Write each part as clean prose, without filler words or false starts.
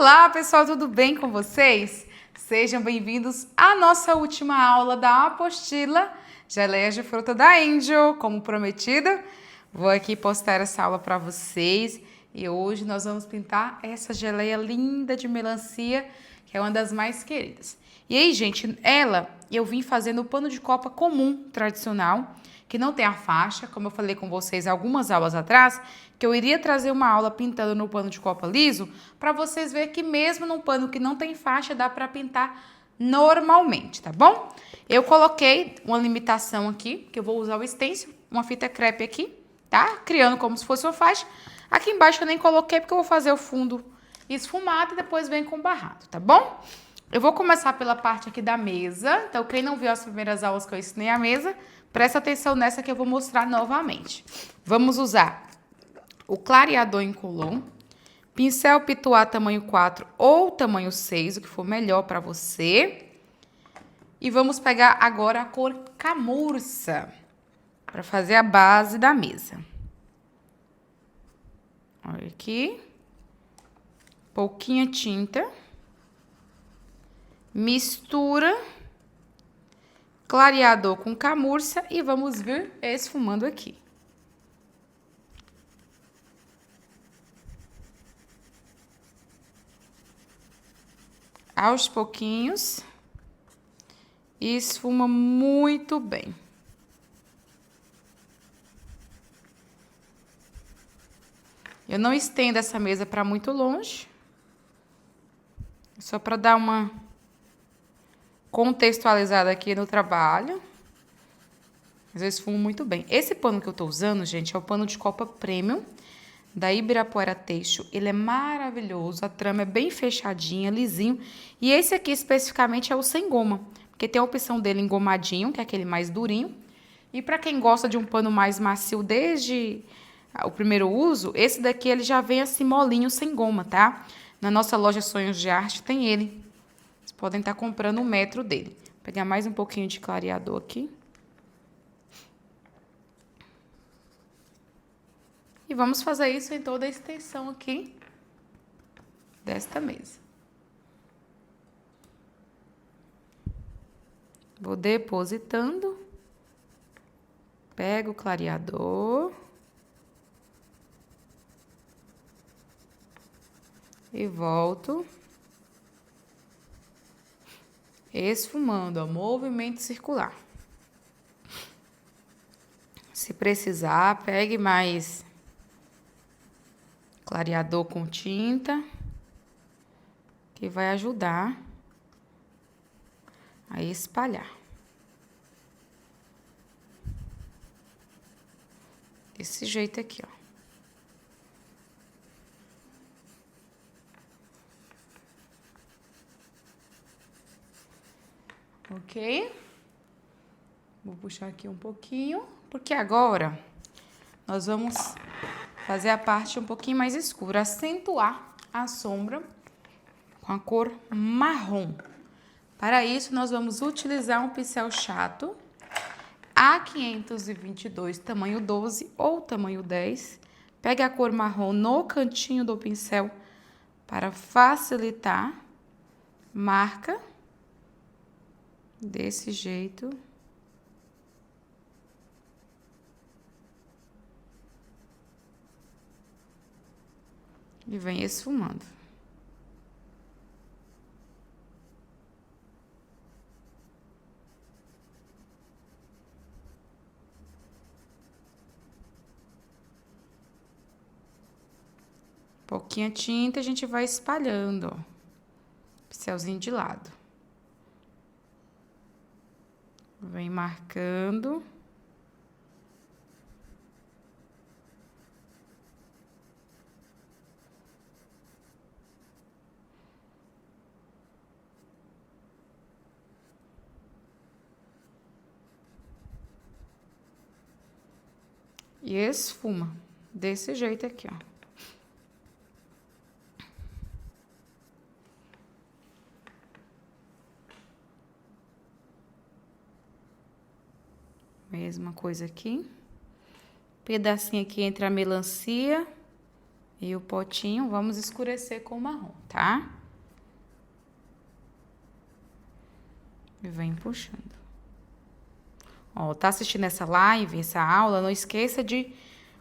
Olá, pessoal, tudo bem com vocês? Sejam bem-vindos à nossa última aula da apostila Geleias de Fruta da Angel. Como prometido, vou aqui postar essa aula para vocês e hoje nós vamos pintar essa geleia linda de melancia, que é uma das mais queridas. E aí, gente, eu vim fazendo o pano de copa comum, tradicional, que não tem a faixa, como eu falei com vocês algumas aulas atrás, que eu iria trazer uma aula pintando no pano de copa liso, para vocês verem que mesmo num pano que não tem faixa, dá para pintar normalmente, tá bom? Eu coloquei uma limitação aqui, que eu vou usar o stencil, uma fita crepe aqui, tá? Criando como se fosse uma faixa. Aqui embaixo eu nem coloquei, porque eu vou fazer o fundo esfumado e depois vem com barrado, tá bom? Eu vou começar pela parte aqui da mesa. Então, quem não viu as primeiras aulas que eu ensinei a mesa, presta atenção nessa que eu vou mostrar novamente. Vamos usar o clareador incolor, pincel pituá tamanho 4 ou tamanho 6, o que for melhor para você. E vamos pegar agora a cor camurça para fazer a base da mesa. Olha aqui. Pouquinha tinta. Mistura clareador com camurça e vamos vir esfumando aqui. Aos pouquinhos, e esfuma muito bem. Eu não estendo essa mesa para muito longe, só para dar uma contextualizada aqui no trabalho. Mas eu esfumo muito bem. Esse pano que eu tô usando, gente, é o pano de copa premium da Ibirapuera Têxtil. Ele é maravilhoso, a trama é bem fechadinha, lisinho. E esse aqui especificamente é o sem goma, porque tem a opção dele engomadinho, que é aquele mais durinho. E para quem gosta de um pano mais macio desde o primeiro uso, esse daqui ele já vem assim molinho, sem goma, tá? Na nossa loja Sonhos de Arte tem ele. Vocês podem estar comprando 1 metro dele. Vou pegar mais um pouquinho de clareador aqui. E vamos fazer isso em toda a extensão aqui desta mesa. Vou depositando. Pego o clareador. E volto. Esfumando, ó, movimento circular. Se precisar, pegue mais clareador com tinta, que vai ajudar a espalhar. Desse jeito aqui, ó. Ok? Vou puxar aqui um pouquinho, porque agora nós vamos fazer a parte um pouquinho mais escura, acentuar a sombra com a cor marrom. Para isso, nós vamos utilizar um pincel chato A522, tamanho 12 ou tamanho 10. Pegue a cor marrom no cantinho do pincel para facilitar. Marca desse jeito. E vem esfumando. Pouquinha tinta, a gente vai espalhando, ó. Pincelzinho de lado. Vem marcando. E esfuma. Desse jeito aqui, ó. Mesma coisa aqui. Pedacinho aqui entre a melancia E o potinho vamos escurecer com o marrom, tá? E vem puxando. Ó, tá assistindo essa live, essa aula, não esqueça de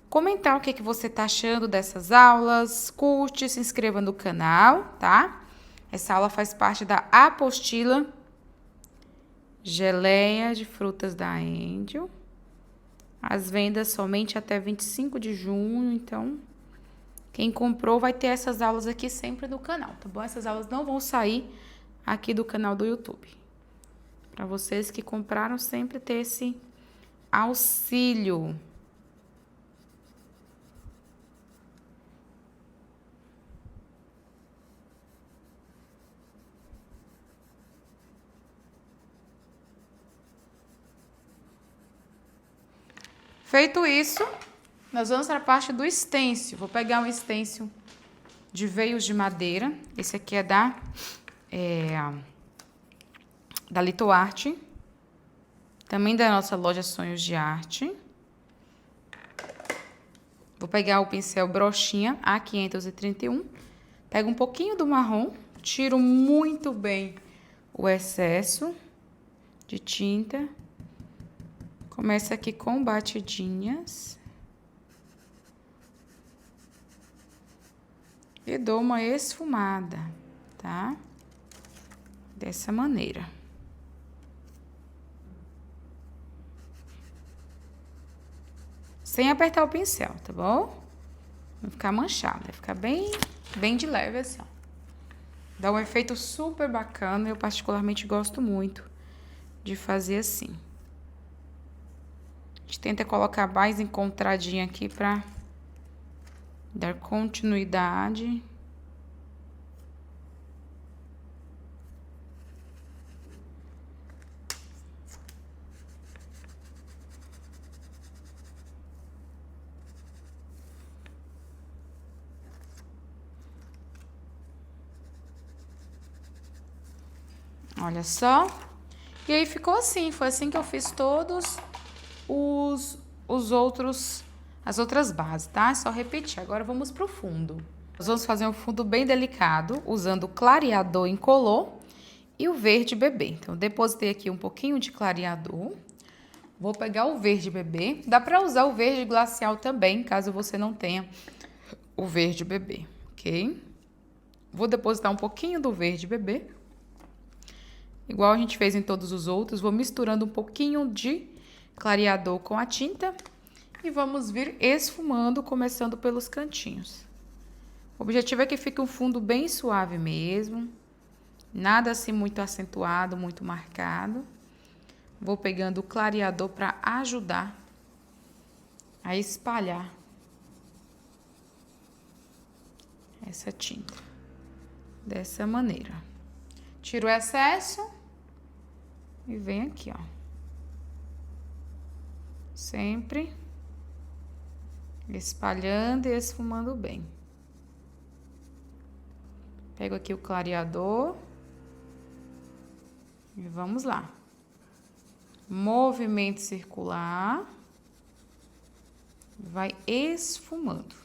comentar o que você tá achando dessas aulas, curte, se inscreva no canal, tá? Essa aula faz parte da apostila Geleia de Frutas da Angel. As vendas somente até 25 de junho, então quem comprou vai ter essas aulas aqui sempre no canal, tá bom? Essas aulas não vão sair aqui do canal do YouTube. Para vocês que compraram sempre ter esse auxílio. Feito isso, nós vamos para a parte do estêncil. Vou pegar um estêncil de veios de madeira. Esse aqui é da Litoarte. Também da nossa loja Sonhos de Arte. Vou pegar o pincel Brochinha A531. Pego um pouquinho do marrom. Tiro muito bem o excesso de tinta. Começa aqui com batidinhas. E dou uma esfumada, tá? Dessa maneira. Sem apertar o pincel, tá bom? Não ficar manchado, vai ficar bem de leve assim, ó. Dá um efeito super bacana, eu particularmente gosto muito de fazer assim. A gente tenta colocar mais encontradinha aqui pra dar continuidade. Olha só. E aí ficou assim, foi assim que eu fiz todos as outras bases, tá? É só repetir. Agora vamos pro fundo. Nós vamos fazer um fundo bem delicado, usando o clareador incolor e o verde bebê. Então, depositei aqui um pouquinho de clareador. Vou pegar o verde bebê. Dá pra usar o verde glacial também, caso você não tenha o verde bebê, ok? Vou depositar um pouquinho do verde bebê. Igual a gente fez em todos os outros, vou misturando um pouquinho de clareador com a tinta e vamos vir esfumando, começando pelos cantinhos. O objetivo é que fique um fundo bem suave mesmo, nada assim muito acentuado, muito marcado. Vou pegando o clareador para ajudar a espalhar essa tinta dessa maneira. Tiro o excesso e venho aqui, ó. Sempre espalhando e esfumando bem. Pego aqui o clareador e vamos lá. Movimento circular. Vai esfumando.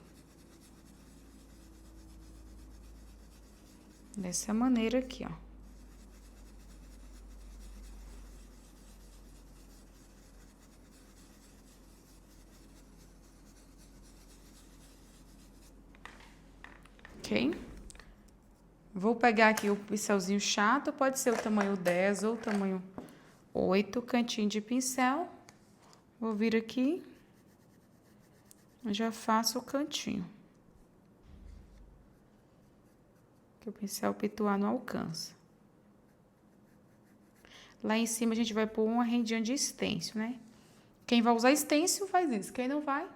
Dessa maneira aqui, ó. Ok? Vou pegar aqui o pincelzinho chato, pode ser o tamanho 10 ou o tamanho 8, cantinho de pincel. Vou vir aqui, já faço o cantinho. Que o pincel pituar não alcança. Lá em cima a gente vai pôr uma rendinha de estêncil, né? Quem vai usar estêncil faz isso, quem não vai,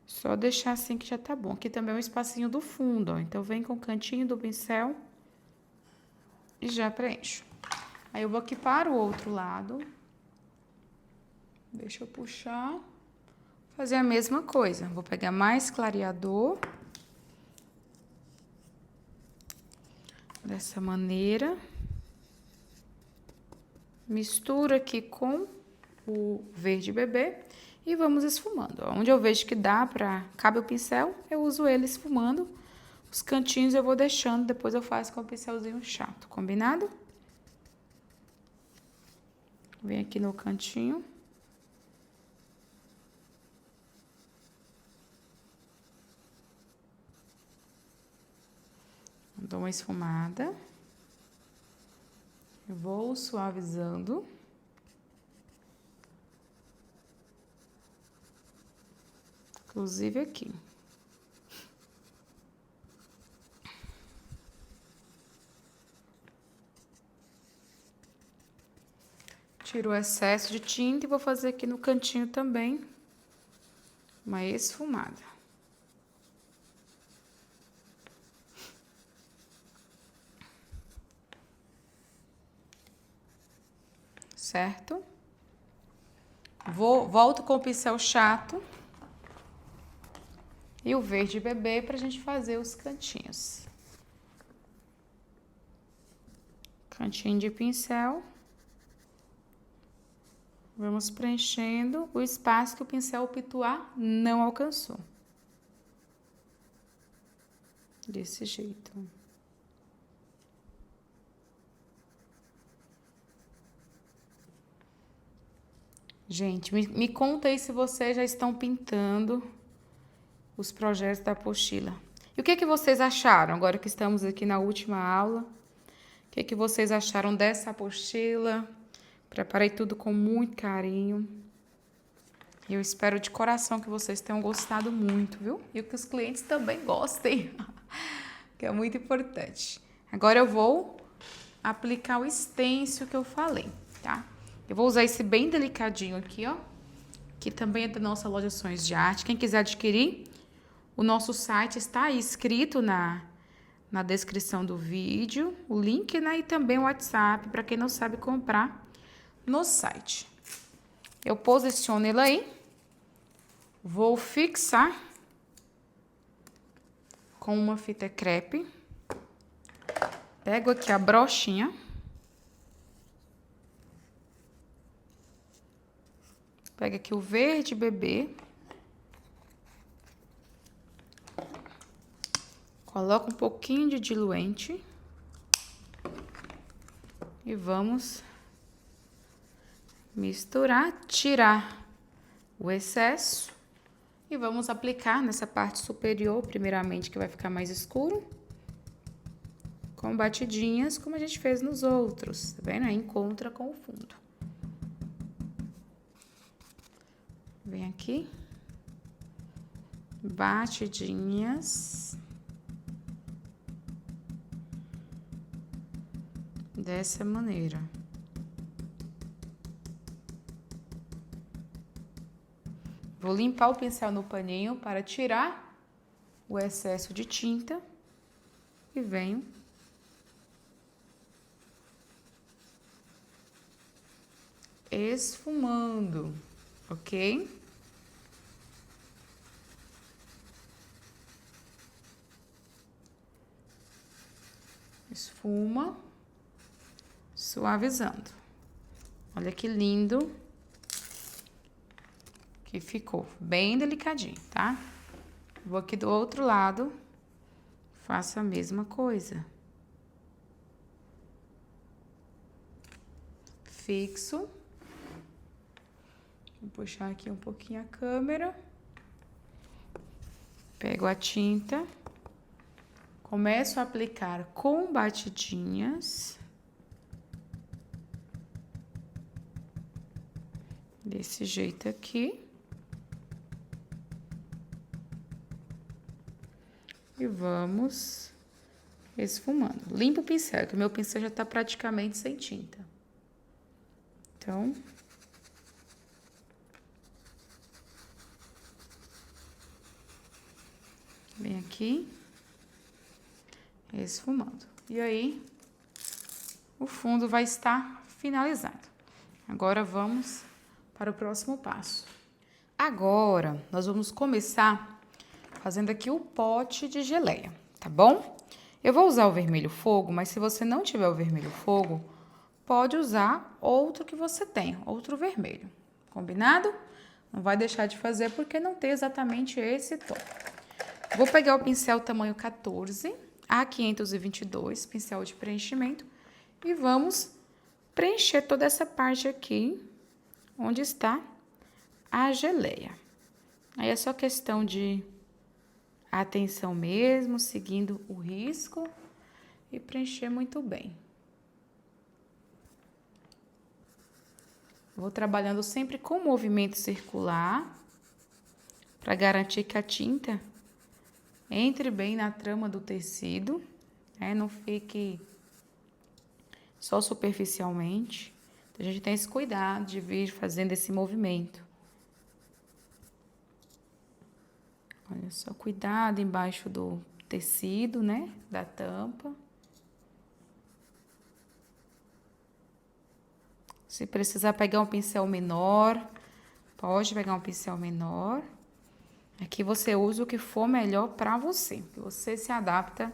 só deixar assim que já tá bom. Aqui também é um espacinho do fundo, ó. Então, vem com o cantinho do pincel e já preencho. Aí, eu vou aqui para o outro lado. Deixa eu puxar. Fazer a mesma coisa. Vou pegar mais clareador. Dessa maneira. Mistura aqui com o verde bebê. E vamos esfumando. Onde eu vejo que cabe o pincel, eu uso ele esfumando. Os cantinhos eu vou deixando, depois eu faço com o pincelzinho chato, combinado? Vem aqui no cantinho. Dou uma esfumada. Vou suavizando. Inclusive aqui. Tiro o excesso de tinta e vou fazer aqui no cantinho também uma esfumada. Certo? Volto com o pincel chato e o verde bebê pra gente fazer os cantinhos. Cantinho de pincel. Vamos preenchendo o espaço que o pincel Pituá não alcançou. Desse jeito. Gente, me conta aí se vocês já estão pintando os projetos da apostila. E o que é que vocês acharam, agora que estamos aqui na última aula? O que é que vocês acharam dessa apostila? Preparei tudo com muito carinho. E eu espero de coração que vocês tenham gostado muito, viu? E que os clientes também gostem, que é muito importante. Agora eu vou aplicar o stencil que eu falei, tá? Eu vou usar esse bem delicadinho aqui, ó. Que também é da nossa loja Sonhos de Arte. Quem quiser adquirir, o nosso site está aí escrito na descrição do vídeo. O link, né? E também o WhatsApp, para quem não sabe comprar no site. Eu posiciono ele aí. Vou fixar com uma fita crepe. Pego aqui a brochinha. Pega aqui o verde bebê. Coloca um pouquinho de diluente. E vamos misturar, tirar o excesso. E vamos aplicar nessa parte superior, primeiramente, que vai ficar mais escuro. Com batidinhas, como a gente fez nos outros, tá vendo? Aí encontra com o fundo. Vem aqui. Batidinhas. Dessa maneira. Vou limpar o pincel no paninho para tirar o excesso de tinta. E venho esfumando, ok? Esfuma, suavizando. Olha que lindo que ficou, bem delicadinho, tá? Vou aqui do outro lado, faço a mesma coisa. Fixo. Vou puxar aqui um pouquinho a câmera. Pego a tinta. Começo a aplicar com batidinhas. Desse jeito aqui. E vamos esfumando. Limpa o pincel, que o meu pincel já tá praticamente sem tinta. Então, vem aqui, esfumando. E aí, o fundo vai estar finalizado. Agora, vamos para o próximo passo. Agora, nós vamos começar fazendo aqui o pote de geleia, tá bom? Eu vou usar o vermelho fogo, mas se você não tiver o vermelho fogo, pode usar outro que você tenha, outro vermelho, combinado? Não vai deixar de fazer porque não tem exatamente esse tom. Vou pegar o pincel tamanho 14, A522, pincel de preenchimento, e vamos preencher toda essa parte aqui, onde está a geleia. Aí é só questão de atenção mesmo, seguindo o risco e preencher muito bem. Vou trabalhando sempre com movimento circular, para garantir que a tinta entre bem na trama do tecido, né? Não fique só superficialmente. Então, a gente tem esse cuidado de vir fazendo esse movimento. Olha só, cuidado embaixo do tecido, né? Da tampa. Se precisar pegar um pincel menor, pode pegar um pincel menor. Aqui você usa o que for melhor para você, que você se adapta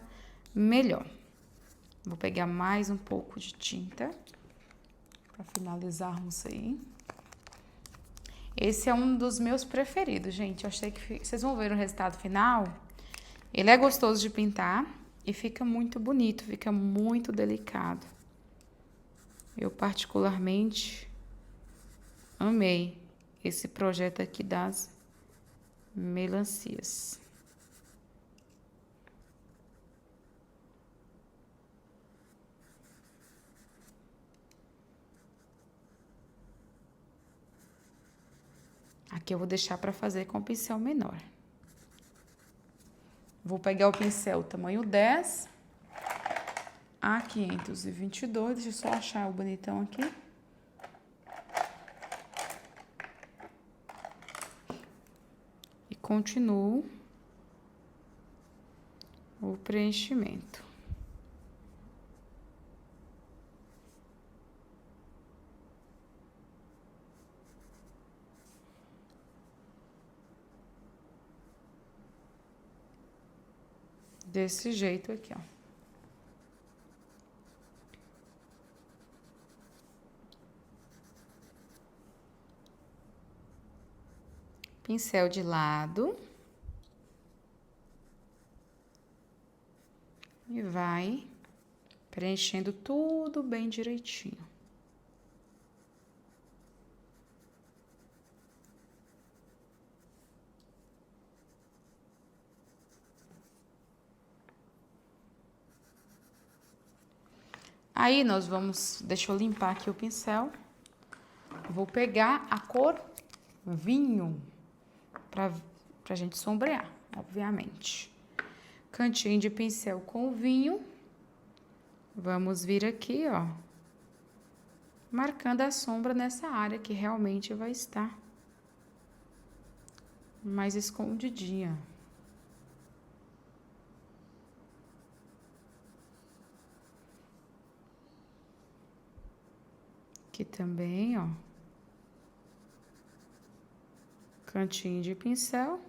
melhor. Vou pegar mais um pouco de tinta para finalizarmos aí. Esse é um dos meus preferidos, gente. Eu achei que vocês vão ver o resultado final. Ele é gostoso de pintar e fica muito bonito, fica muito delicado. Eu particularmente amei esse projeto aqui das melancias. Aqui eu vou deixar para fazer com o pincel menor. Vou pegar o pincel tamanho 10, A522, deixa eu só achar o bonitão aqui. E continuo o preenchimento. Desse jeito aqui, ó. Pincel de lado. E vai preenchendo tudo bem direitinho. Aí, nós vamos... Deixa eu limpar aqui o pincel. Vou pegar a cor vinho, pra gente sombrear, obviamente. Cantinho de pincel com vinho. Vamos vir aqui, ó. Marcando a sombra nessa área que realmente vai estar mais escondidinha. Aqui também, ó. Cantinho de pincel.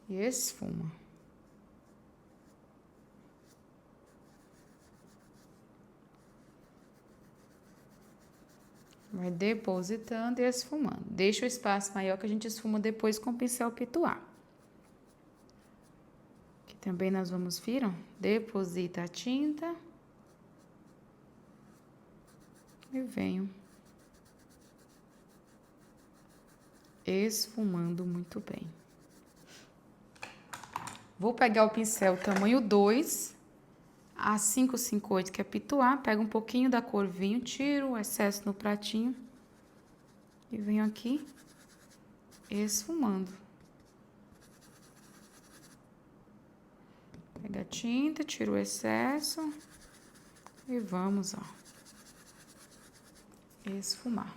E esfuma. Vai depositando e esfumando. Deixa o espaço maior que a gente esfuma depois com o pincel pituar. Aqui também nós vamos vir, ó. Deposita a tinta. E venho esfumando muito bem. Vou pegar o pincel tamanho 2, A558, que é pituar. Pego um pouquinho da cor vinho, tiro o excesso no pratinho. E venho aqui esfumando. Pega a tinta, tiro o excesso. E vamos, ó, esfumar.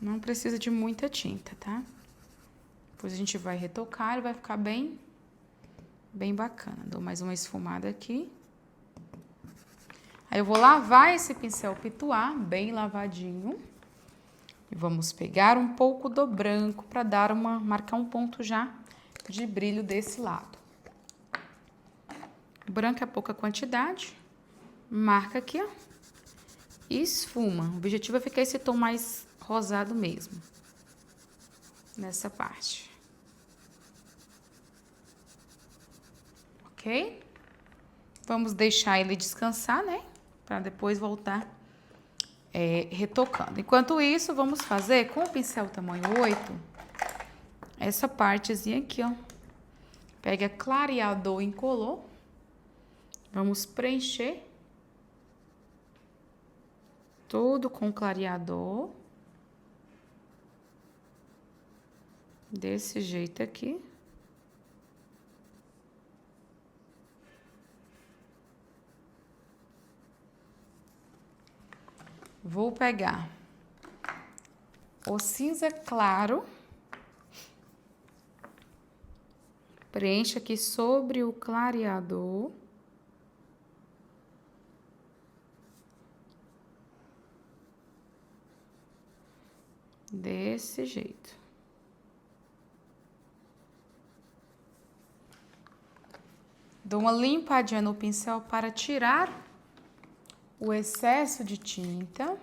Não precisa de muita tinta, tá? Depois a gente vai retocar e vai ficar bem bacana. Dou mais uma esfumada aqui. Aí Aí eu vou lavar esse pincel pituá, bem lavadinho. E vamos pegar um pouco do branco para marcar um ponto já de brilho desse lado. O branco é pouca quantidade. Marca aqui, ó. E esfuma. O objetivo é ficar esse tom mais rosado mesmo. Nessa parte. Ok? Vamos deixar ele descansar, né? Para depois voltar retocando. Enquanto isso, vamos fazer com o pincel tamanho 8, essa partezinha aqui, ó. Pega clareador incolor. Vamos preencher tudo com clareador. Desse jeito aqui. Vou pegar o cinza claro. Preencho aqui sobre o clareador. Desse jeito. Dou uma limpadinha no pincel para tirar o excesso de tinta.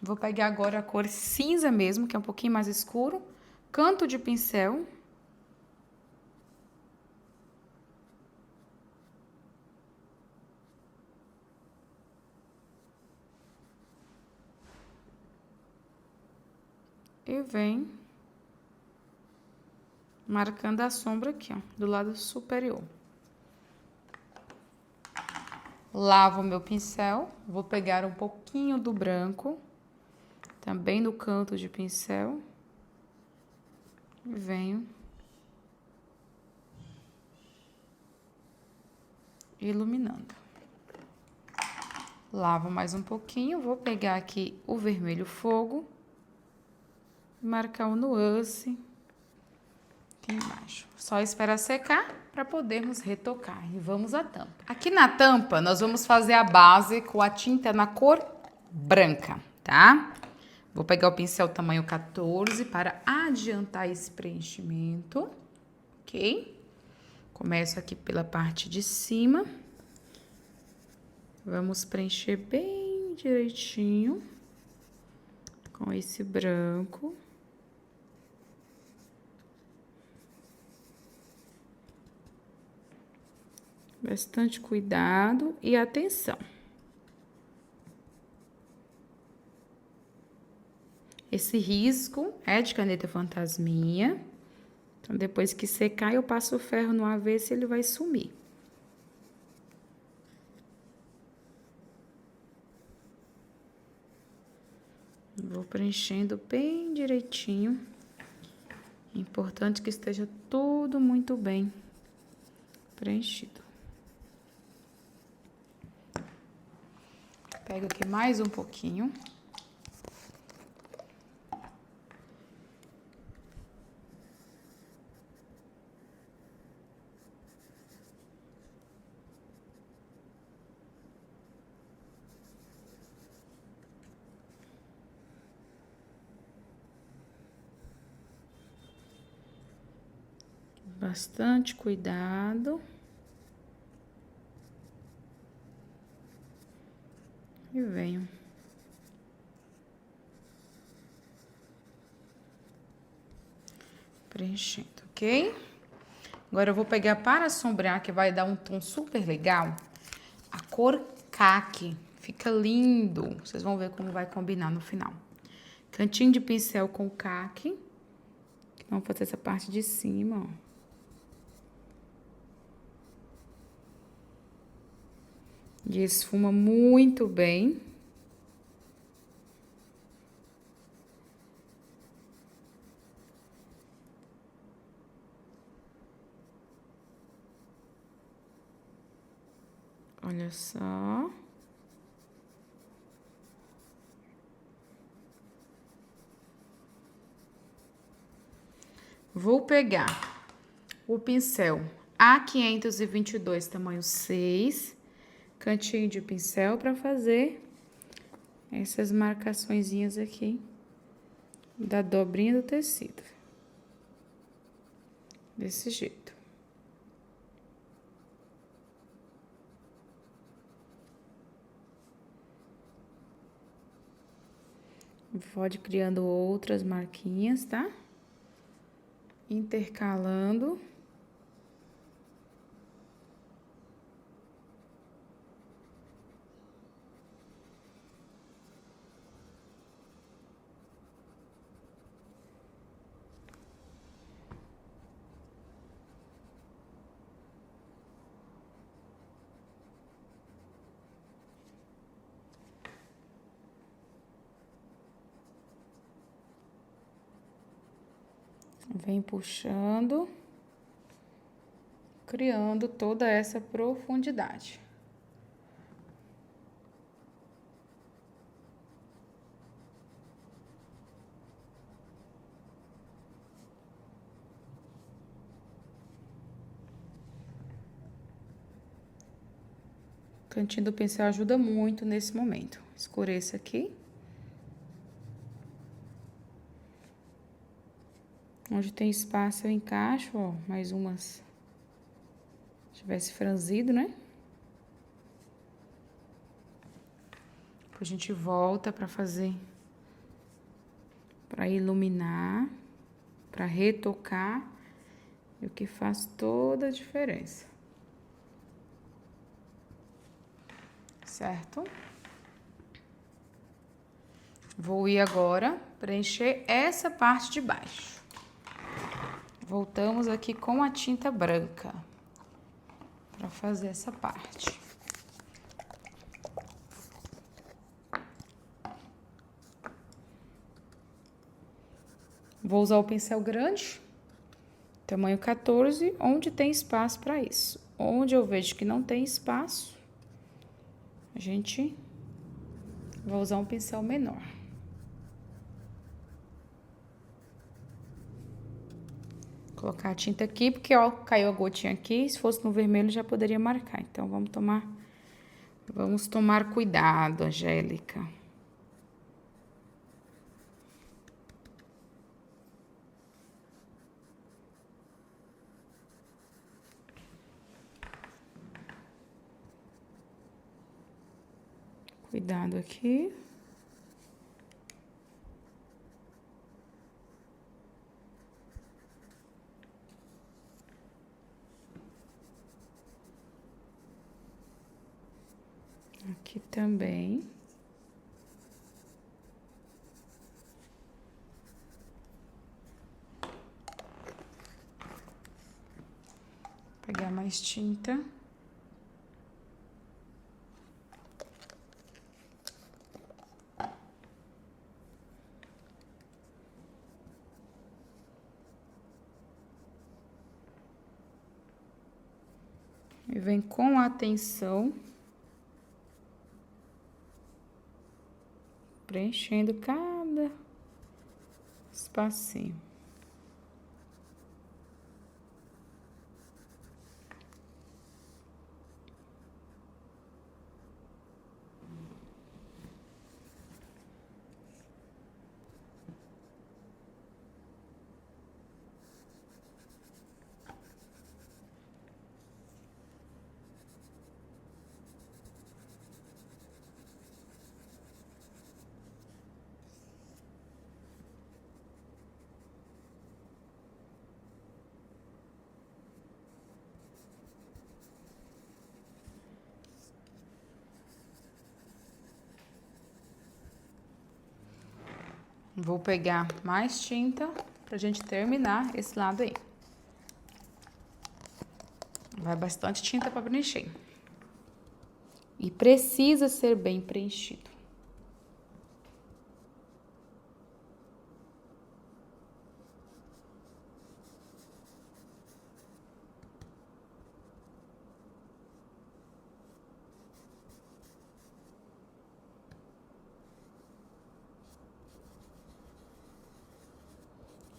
Vou pegar agora a cor cinza mesmo, que é um pouquinho mais escuro. Canto de pincel. E vem marcando a sombra aqui, ó, do lado superior. Lavo o meu pincel, vou pegar um pouquinho do branco, também no canto de pincel, e venho iluminando. Lavo mais um pouquinho, vou pegar aqui o vermelho fogo, marcar o nuance aqui embaixo. Só esperar secar para podermos retocar. E vamos à tampa. Aqui na tampa, nós vamos fazer a base com a tinta na cor branca, tá? Vou pegar o pincel tamanho 14 para adiantar esse preenchimento, ok? Começo aqui pela parte de cima. Vamos preencher bem direitinho com esse branco. Bastante cuidado e atenção. Esse risco é de caneta fantasminha. Então, depois que secar, eu passo o ferro no avesso e ele vai sumir. Vou preenchendo bem direitinho. Importante que esteja tudo muito bem preenchido. Pego aqui mais um pouquinho. Bastante cuidado. E venho. Preenchendo, ok? Agora eu vou pegar para sombrear, que vai dar um tom super legal, a cor caqui. Fica lindo. Vocês vão ver como vai combinar no final. Cantinho de pincel com caqui. Vamos fazer essa parte de cima, ó. E esfuma muito bem. Olha só. Vou pegar o pincel A522, tamanho 6. cantinho de pincel para fazer essas marcaçõezinhas aqui da dobrinha do tecido. Desse jeito. Pode criando outras marquinhas, tá? Intercalando. Vem puxando, criando toda essa profundidade. O cantinho do pincel ajuda muito nesse momento. Escureça aqui. Onde tem espaço eu encaixo, ó, mais umas. Se tivesse franzido, né? Depois a gente volta pra fazer, pra iluminar, pra retocar, e o que faz toda a diferença. Certo? Vou ir agora preencher essa parte de baixo. Voltamos aqui com a tinta branca para fazer essa parte. Vou usar o pincel grande, tamanho 14, onde tem espaço para isso. Onde eu vejo que não tem espaço, a gente vai usar um pincel menor. Colocar a tinta aqui, porque ó, caiu a gotinha aqui, se fosse no vermelho já poderia marcar. Então, vamos tomar cuidado, Angélica. Cuidado aqui. Aqui também. Pegar mais tinta. E vem com atenção, preenchendo cada espacinho. Vou pegar mais tinta pra gente terminar esse lado aí. Vai bastante tinta pra preencher. E precisa ser bem preenchido.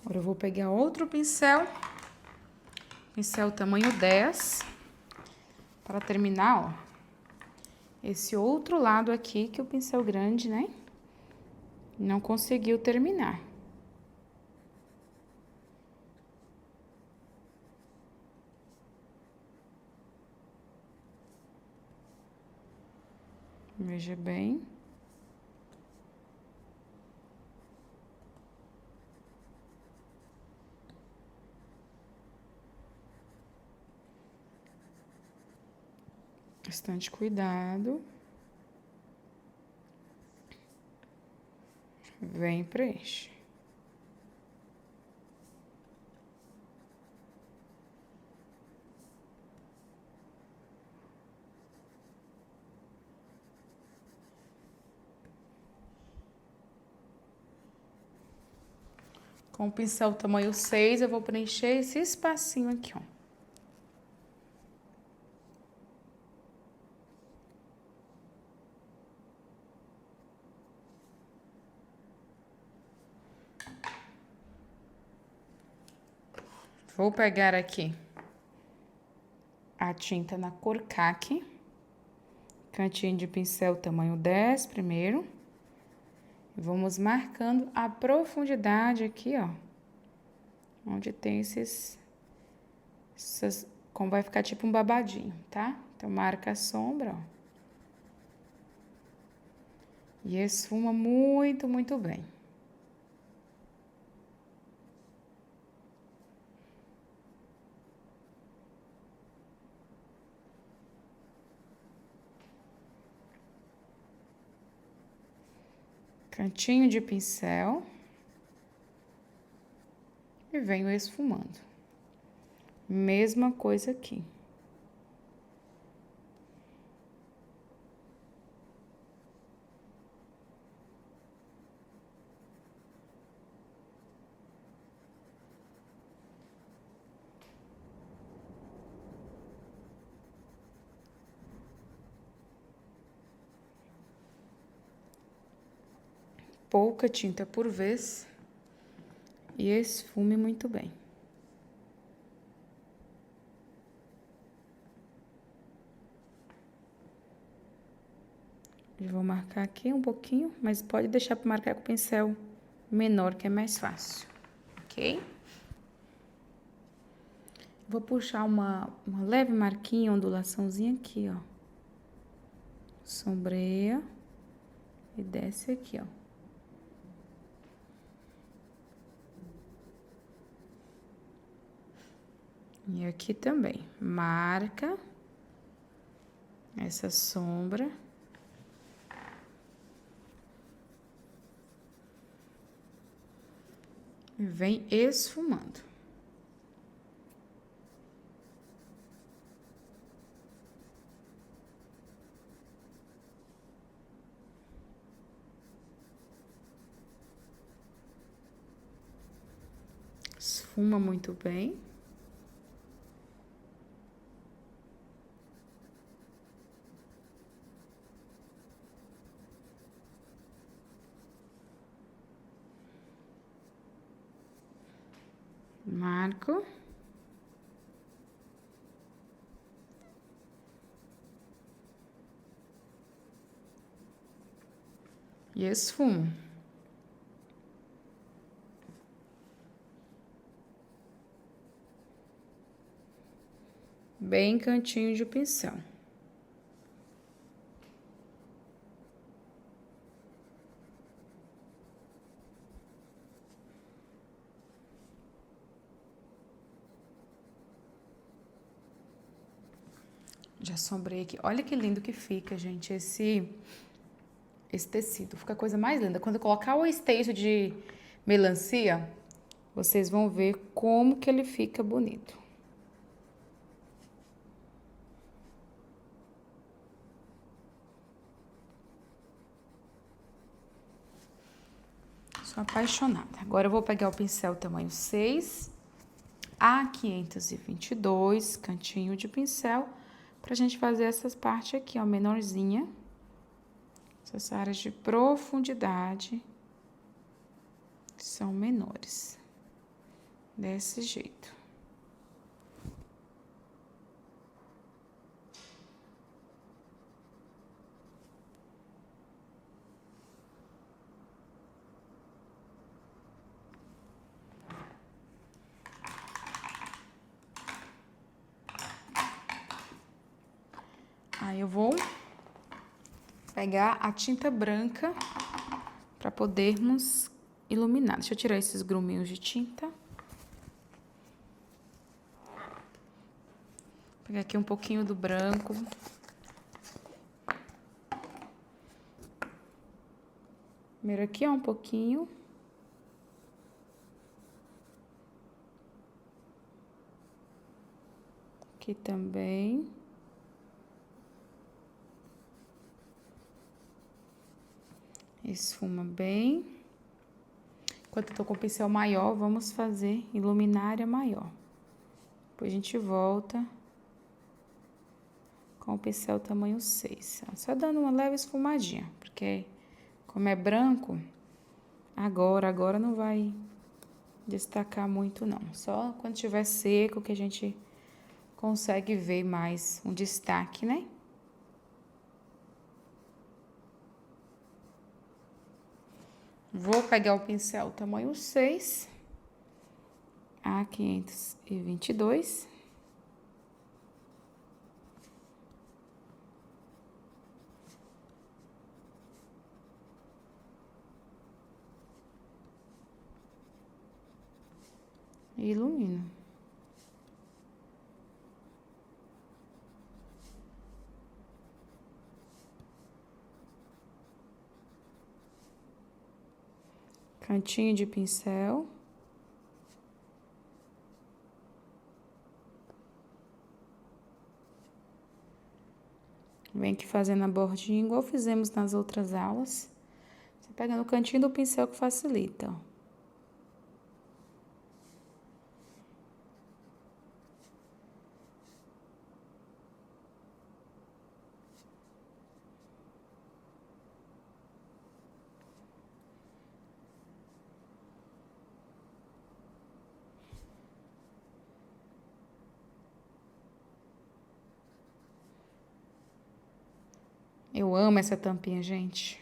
Agora eu vou pegar outro pincel tamanho 10, para terminar, ó, esse outro lado aqui que o pincel grande, né, não conseguiu terminar. Veja bem. Bastante cuidado. Vem e preenche. Com o pincel tamanho 6, eu vou preencher esse espacinho aqui, ó. Vou pegar aqui a tinta na cor caqui, cantinho de pincel tamanho 10 primeiro. E vamos marcando a profundidade aqui, ó. Onde tem como vai ficar tipo um babadinho, tá? Então, marca a sombra, ó. E esfuma muito, muito bem. Cantinho de pincel. E venho esfumando. Mesma coisa aqui. Pouca tinta por vez. E esfume muito bem. Eu vou marcar aqui um pouquinho, mas pode deixar para marcar com o pincel menor, que é mais fácil, ok? Vou puxar uma leve marquinha, ondulaçãozinha aqui, ó. Sombreia e desce aqui, ó. E aqui também, marca essa sombra. E vem esfumando. Esfuma muito bem. Marco. E esfumo. Bem cantinho de pincel. Já sombrei aqui. Olha que lindo que fica, gente, esse tecido. Fica a coisa mais linda. Quando eu colocar o estejo de melancia, vocês vão ver como que ele fica bonito. Sou apaixonada. Agora eu vou pegar o pincel tamanho 6, A522, cantinho de pincel, pra gente fazer essas partes aqui, ó, menorzinha. Essas áreas de profundidade são menores. Desse jeito. Aí eu vou pegar a tinta branca para podermos iluminar. Deixa eu tirar esses gruminhos de tinta. Vou pegar aqui um pouquinho do branco. Primeiro aqui, ó, um pouquinho. Aqui também. Esfuma bem. Enquanto eu tô com o pincel maior, vamos fazer iluminária maior. Depois a gente volta com o pincel tamanho 6. Só dando uma leve esfumadinha, porque como é branco, agora não vai destacar muito não. Só quando tiver seco que a gente consegue ver mais um destaque, né? Vou pegar o pincel tamanho 6, A522. E ilumino. Cantinho de pincel. Vem aqui fazendo a bordinha, igual fizemos nas outras aulas. Você pega no cantinho do pincel que facilita, ó. Eu amo essa tampinha, gente.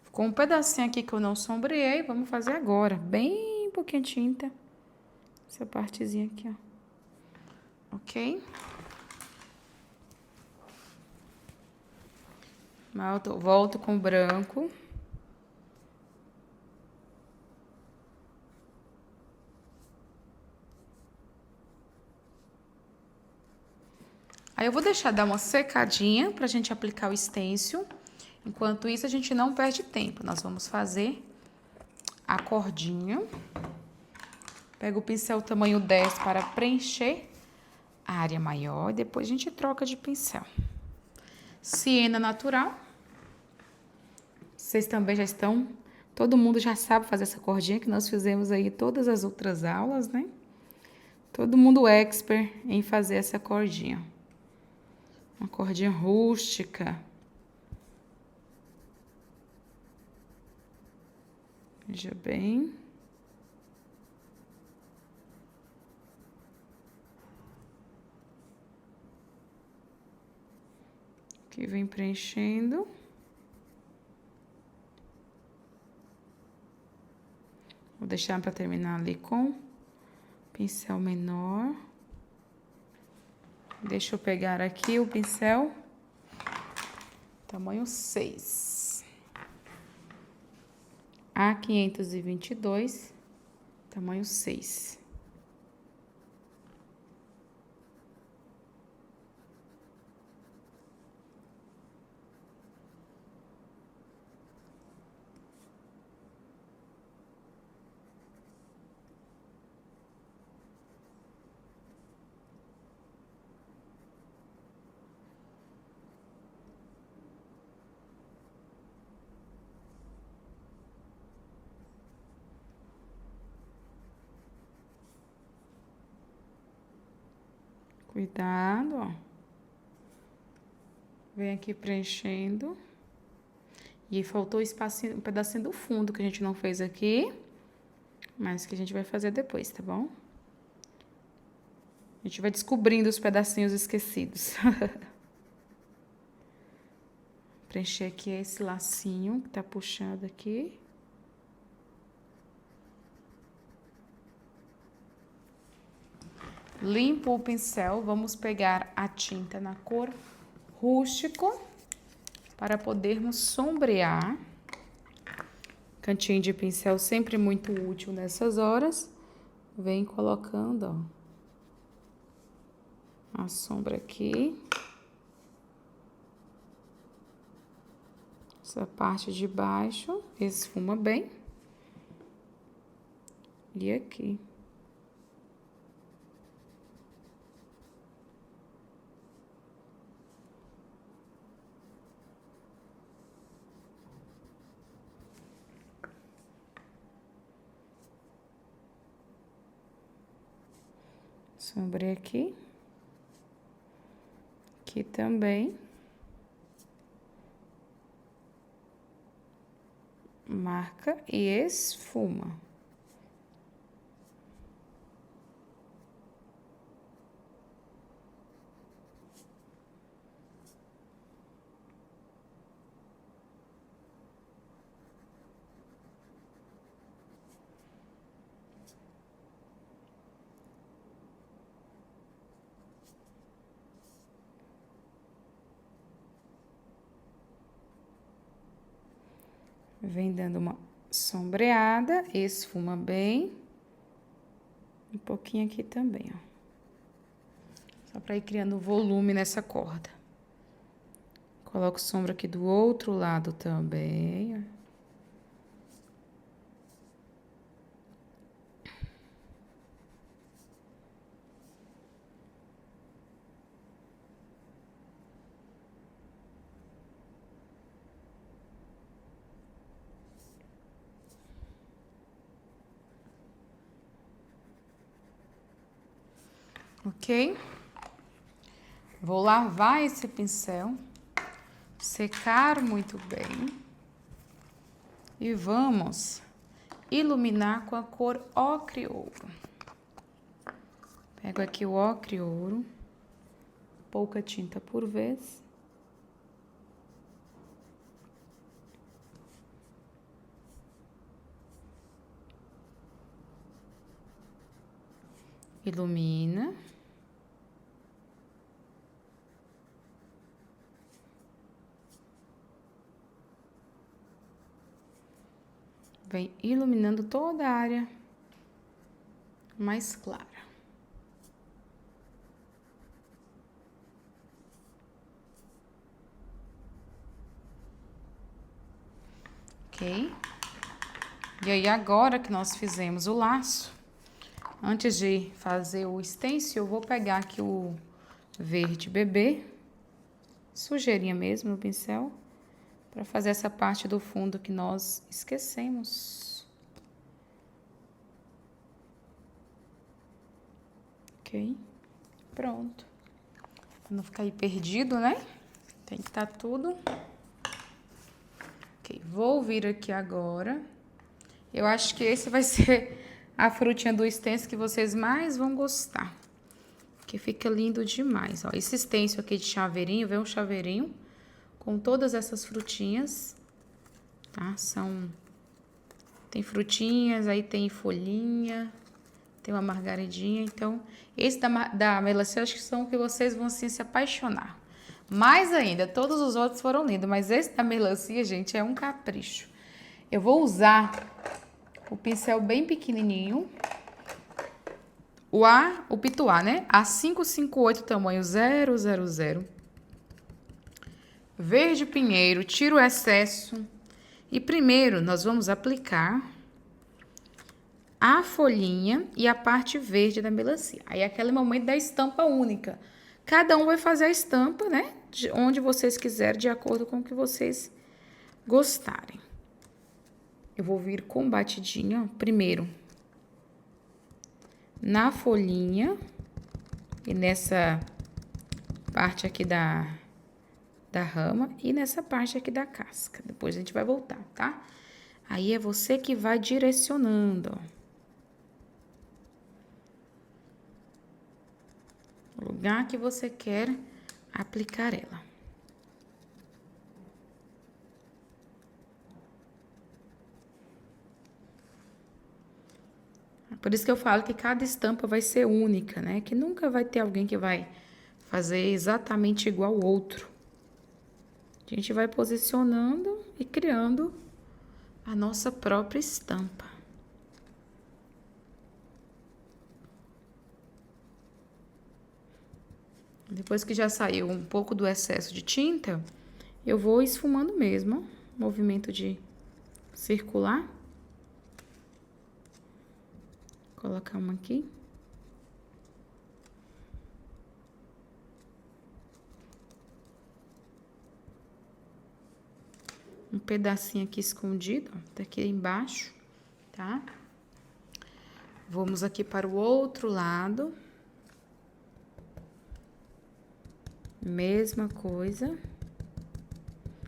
Ficou um pedacinho aqui que eu não sombreei, vamos fazer agora. Bem pouquinho de tinta. Essa partezinha aqui, ó. Ok? Volto com o branco. Aí eu vou deixar dar uma secadinha pra gente aplicar o stencil. Enquanto isso, a gente não perde tempo. Nós vamos fazer a cordinha. Pega o pincel tamanho 10 para preencher a área maior. E depois a gente troca de pincel. Siena natural. Vocês também já estão... Todo mundo já sabe fazer essa cordinha que nós fizemos aí todas as outras aulas, né? Todo mundo expert em fazer essa cordinha. Uma cordinha rústica. Veja bem. Aqui vem preenchendo. Vou deixar para terminar ali com pincel menor. Deixa eu pegar aqui o pincel tamanho 6. A522, tamanho 6. Cuidado, ó. Vem aqui preenchendo. E faltou o espacinho, um pedacinho do fundo que a gente não fez aqui. Mas que a gente vai fazer depois, tá bom? A gente vai descobrindo os pedacinhos esquecidos. Preencher aqui esse lacinho que tá puxado aqui. Limpo o pincel, vamos pegar a tinta na cor rústico para podermos sombrear. Cantinho de pincel sempre muito útil nessas horas. Vem colocando, ó, a sombra aqui. Essa parte de baixo esfuma bem. E aqui. Sombrei aqui. Aqui também. Marca e esfuma. Vem dando uma sombreada, esfuma bem. Um pouquinho aqui também, ó. Só para ir criando volume nessa corda. Coloco sombra aqui do outro lado também, ó. Ok? Vou lavar esse pincel, secar muito bem e vamos iluminar com a cor ocre ouro. Pego aqui o ocre ouro, pouca tinta por vez. Ilumina. Vem iluminando toda a área mais clara. Ok? E aí, agora que nós fizemos o laço, antes de fazer o stencil, eu vou pegar aqui o verde bebê, sujeirinha mesmo no pincel, para fazer essa parte do fundo que nós esquecemos. Ok? Pronto. Pra não ficar aí perdido, né? Tem que estar tudo. Ok, vou vir aqui agora. Eu acho que esse vai ser a frutinha do stencil que vocês mais vão gostar. Que fica lindo demais, ó. Esse stencil aqui de chaveirinho, vem um chaveirinho com todas essas frutinhas, tá? Tem frutinhas, aí tem folhinha, tem uma margaridinha. Então, esse da melancia, acho que são que vocês vão, assim, se apaixonar. Mais ainda, todos os outros foram lindos, mas esse da melancia, gente, é um capricho. Eu vou usar o pincel bem pequenininho, o pituá, né? A558, tamanho 000. Verde pinheiro, tiro o excesso. E primeiro, nós vamos aplicar a folhinha e a parte verde da melancia. Aí é aquele momento da estampa única. Cada um vai fazer a estampa, né? De onde vocês quiserem, de acordo com o que vocês gostarem. Eu vou vir com batidinha, ó, primeiro na folhinha e nessa parte aqui da rama e nessa parte aqui da casca. Depois a gente vai voltar, tá? Aí é você que vai direcionando, ó. O lugar que você quer aplicar ela. Por isso que eu falo que cada estampa vai ser única, né? Que nunca vai ter alguém que vai fazer exatamente igual ao outro. A gente vai posicionando e criando a nossa própria estampa. Depois que já saiu um pouco do excesso de tinta, eu vou esfumando mesmo, ó. Movimento de circular. Colocar uma aqui. Um pedacinho aqui escondido, ó, daqui embaixo, tá? Vamos aqui para o outro lado. Mesma coisa.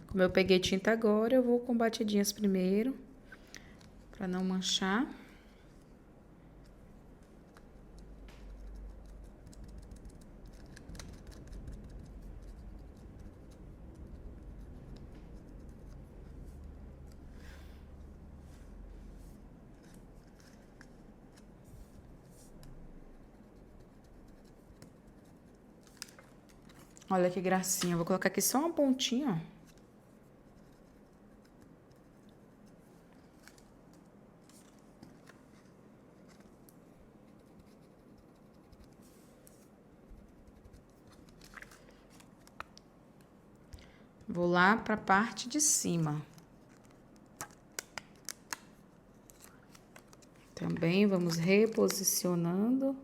Como eu peguei tinta agora, eu vou com batidinhas primeiro, para não manchar. Olha que gracinha. Vou colocar aqui só uma pontinha, ó. Vou lá para a parte de cima. Também vamos reposicionando.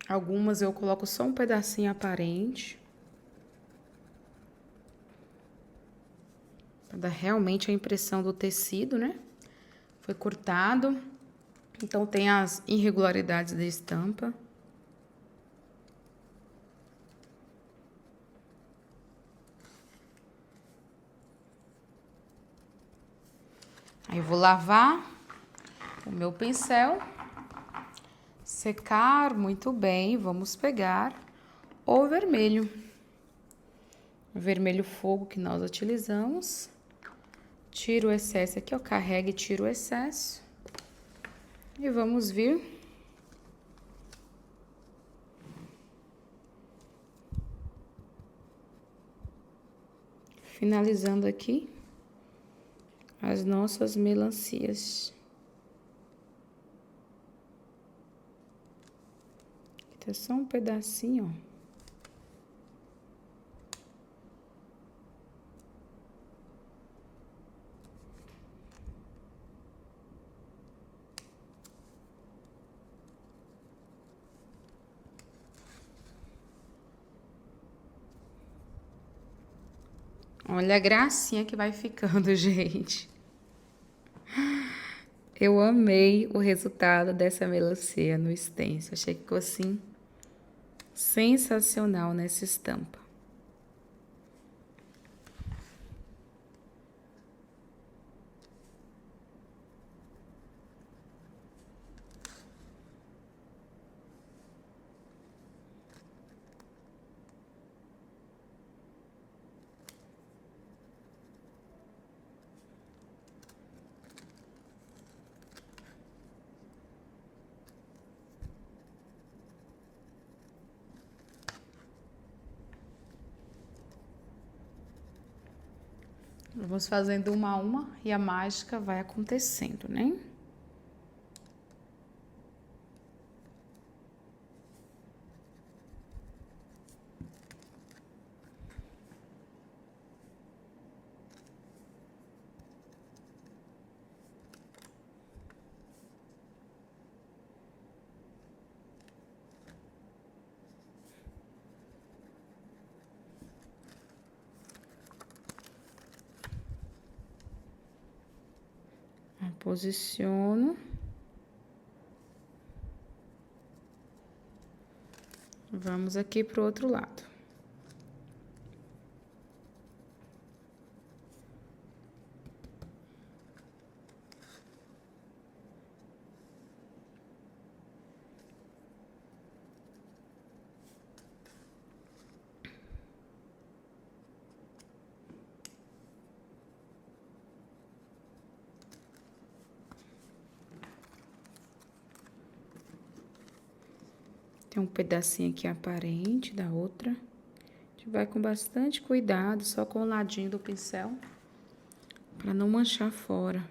Algumas eu coloco só um pedacinho aparente. Pra dar realmente a impressão do tecido, né? Foi cortado. Então tem as irregularidades da estampa. Aí eu vou lavar o meu pincel. Secar muito bem, vamos pegar o vermelho. O vermelho fogo que nós utilizamos. Tiro o excesso aqui, ó, carrega e tiro o excesso. E vamos vir finalizando aqui as nossas melancias. Tá só um pedacinho, ó. Olha a gracinha que vai ficando, gente. Eu amei o resultado dessa melancia no stencil. Achei que ficou assim sensacional nessa estampa. Vamos fazendo uma a uma e a mágica vai acontecendo, né? Posiciono. Vamos aqui pro outro lado. Tem um pedacinho aqui aparente da outra. A gente vai com bastante cuidado, só com o ladinho do pincel, para não manchar fora.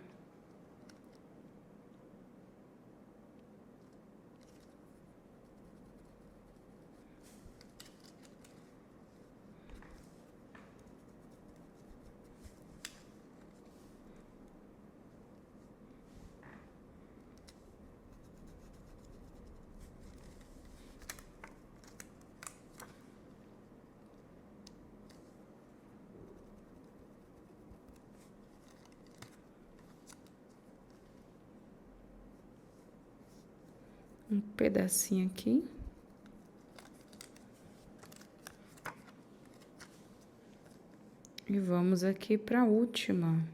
Um pedacinho aqui. E vamos aqui para a última.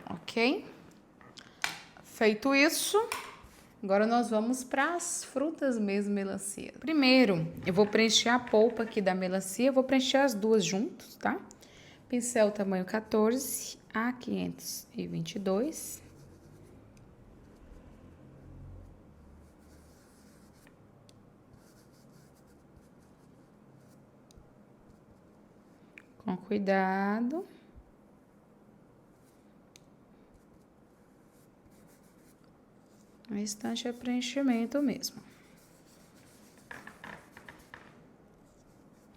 Ok? Feito isso, agora nós vamos para as frutas mesmo, melancia. Primeiro, eu vou preencher a polpa aqui da melancia, eu vou preencher as duas juntos, tá? Pincel tamanho 14 a 522. Com cuidado. O restante é preenchimento mesmo.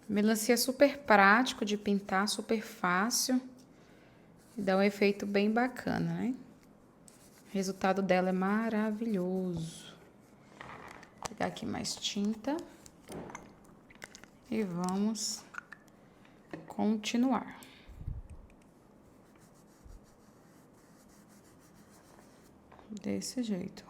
Melancia é super prático de pintar, super fácil. E dá um efeito bem bacana, né? O resultado dela é maravilhoso. Vou pegar aqui mais tinta. E vamos continuar. Desse jeito.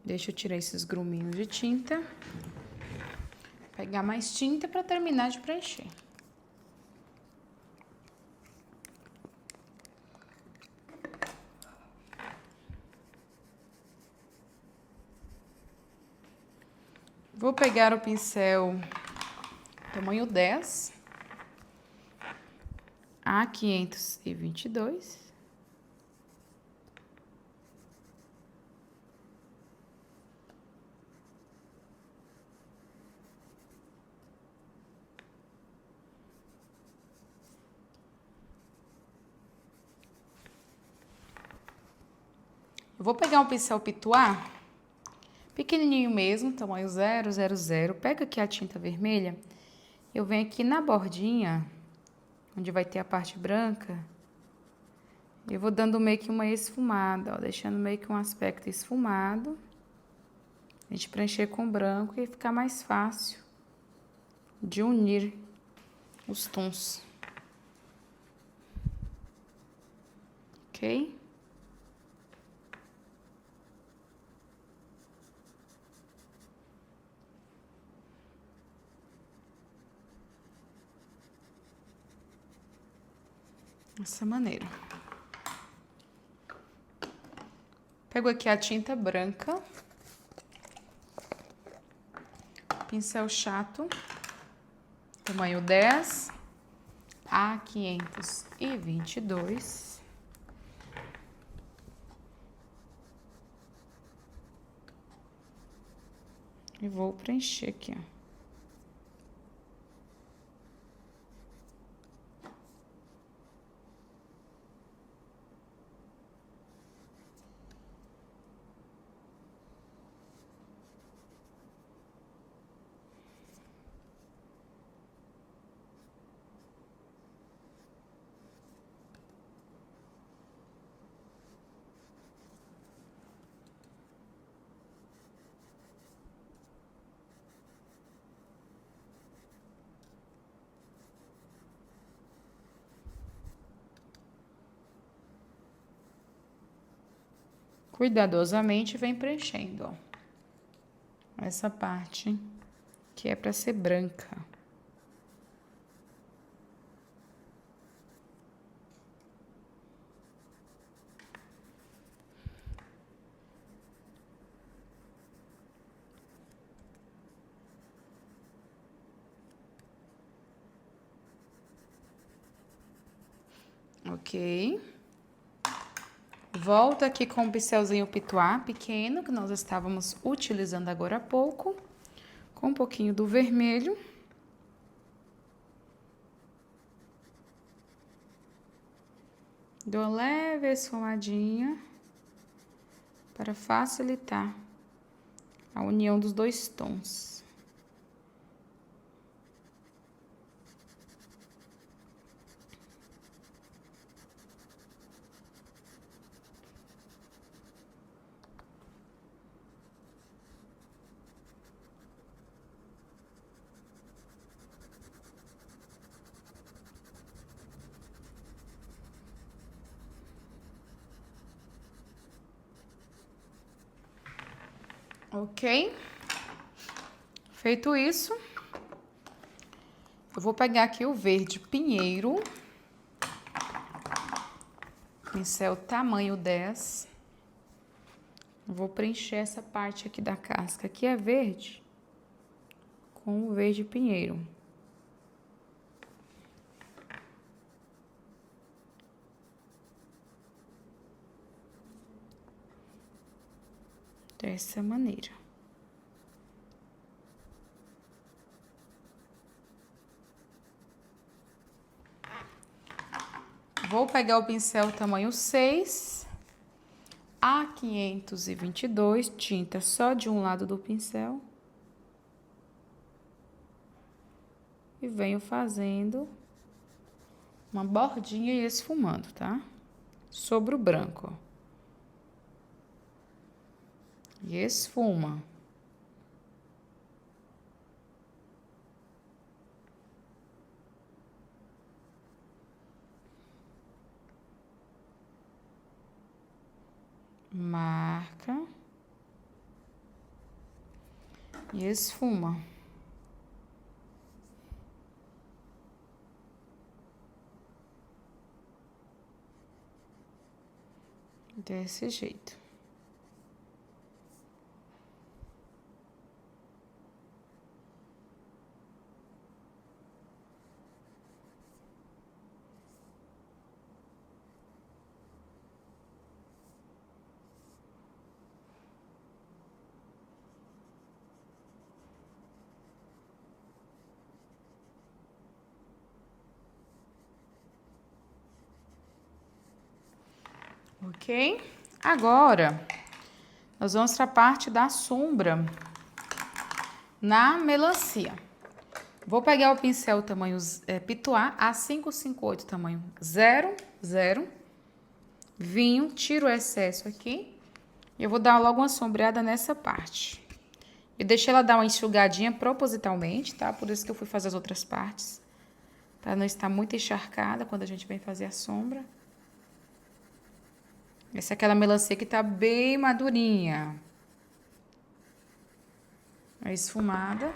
Deixa eu tirar esses gruminhos de tinta. Pegar mais tinta para terminar de preencher. Vou pegar o pincel tamanho 10 a 522. Eu vou pegar um pincel pituá, pequenininho mesmo, tamanho 000. Pega aqui a tinta vermelha, eu venho aqui na bordinha, onde vai ter a parte branca, eu vou dando meio que uma esfumada, ó, deixando meio que um aspecto esfumado. A gente preencher com branco e ficar mais fácil de unir os tons. Ok? Dessa maneira. Pego aqui a tinta branca. Pincel chato. Tamanho 10 a 522. E vou preencher aqui, ó. Cuidadosamente vem preenchendo, ó. Essa parte que é para ser branca. Ok. Volta aqui com o pincelzinho pituá pequeno, que nós estávamos utilizando agora há pouco, com um pouquinho do vermelho. Dou uma leve esfumadinha para facilitar a união dos dois tons. Ok? Feito isso, eu vou pegar aqui o verde pinheiro, pincel tamanho 10. Vou preencher essa parte aqui da casca, que é verde, com o verde pinheiro. Dessa maneira. Vou pegar o pincel tamanho 6, A522, tinta só de um lado do pincel. E venho fazendo uma bordinha e esfumando, tá? Sobre o branco, ó. E esfuma. Marca. E esfuma. Desse jeito. Ok? Agora, nós vamos para a parte da sombra na melancia. Vou pegar o pincel tamanho pituá, A558, tamanho 0, 0. Vinho, tiro o excesso aqui. E eu vou dar logo uma sombreada nessa parte. Eu deixei ela dar uma enxugadinha propositalmente, tá? Por isso que eu fui fazer as outras partes. Para não estar muito encharcada quando a gente vem fazer a sombra. Essa é aquela melancia que tá bem madurinha. É esfumada.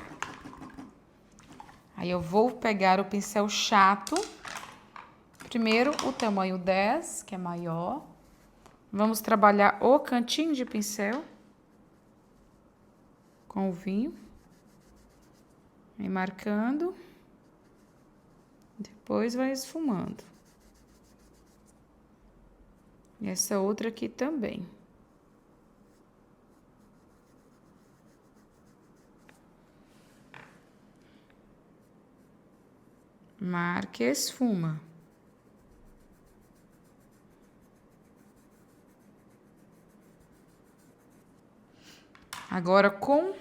Aí eu vou pegar o pincel chato. Primeiro o tamanho 10, que é maior. Vamos trabalhar o cantinho de pincel com o vinho. Vem marcando. Depois vai esfumando. E essa outra aqui também. Marca e esfuma. Agora, com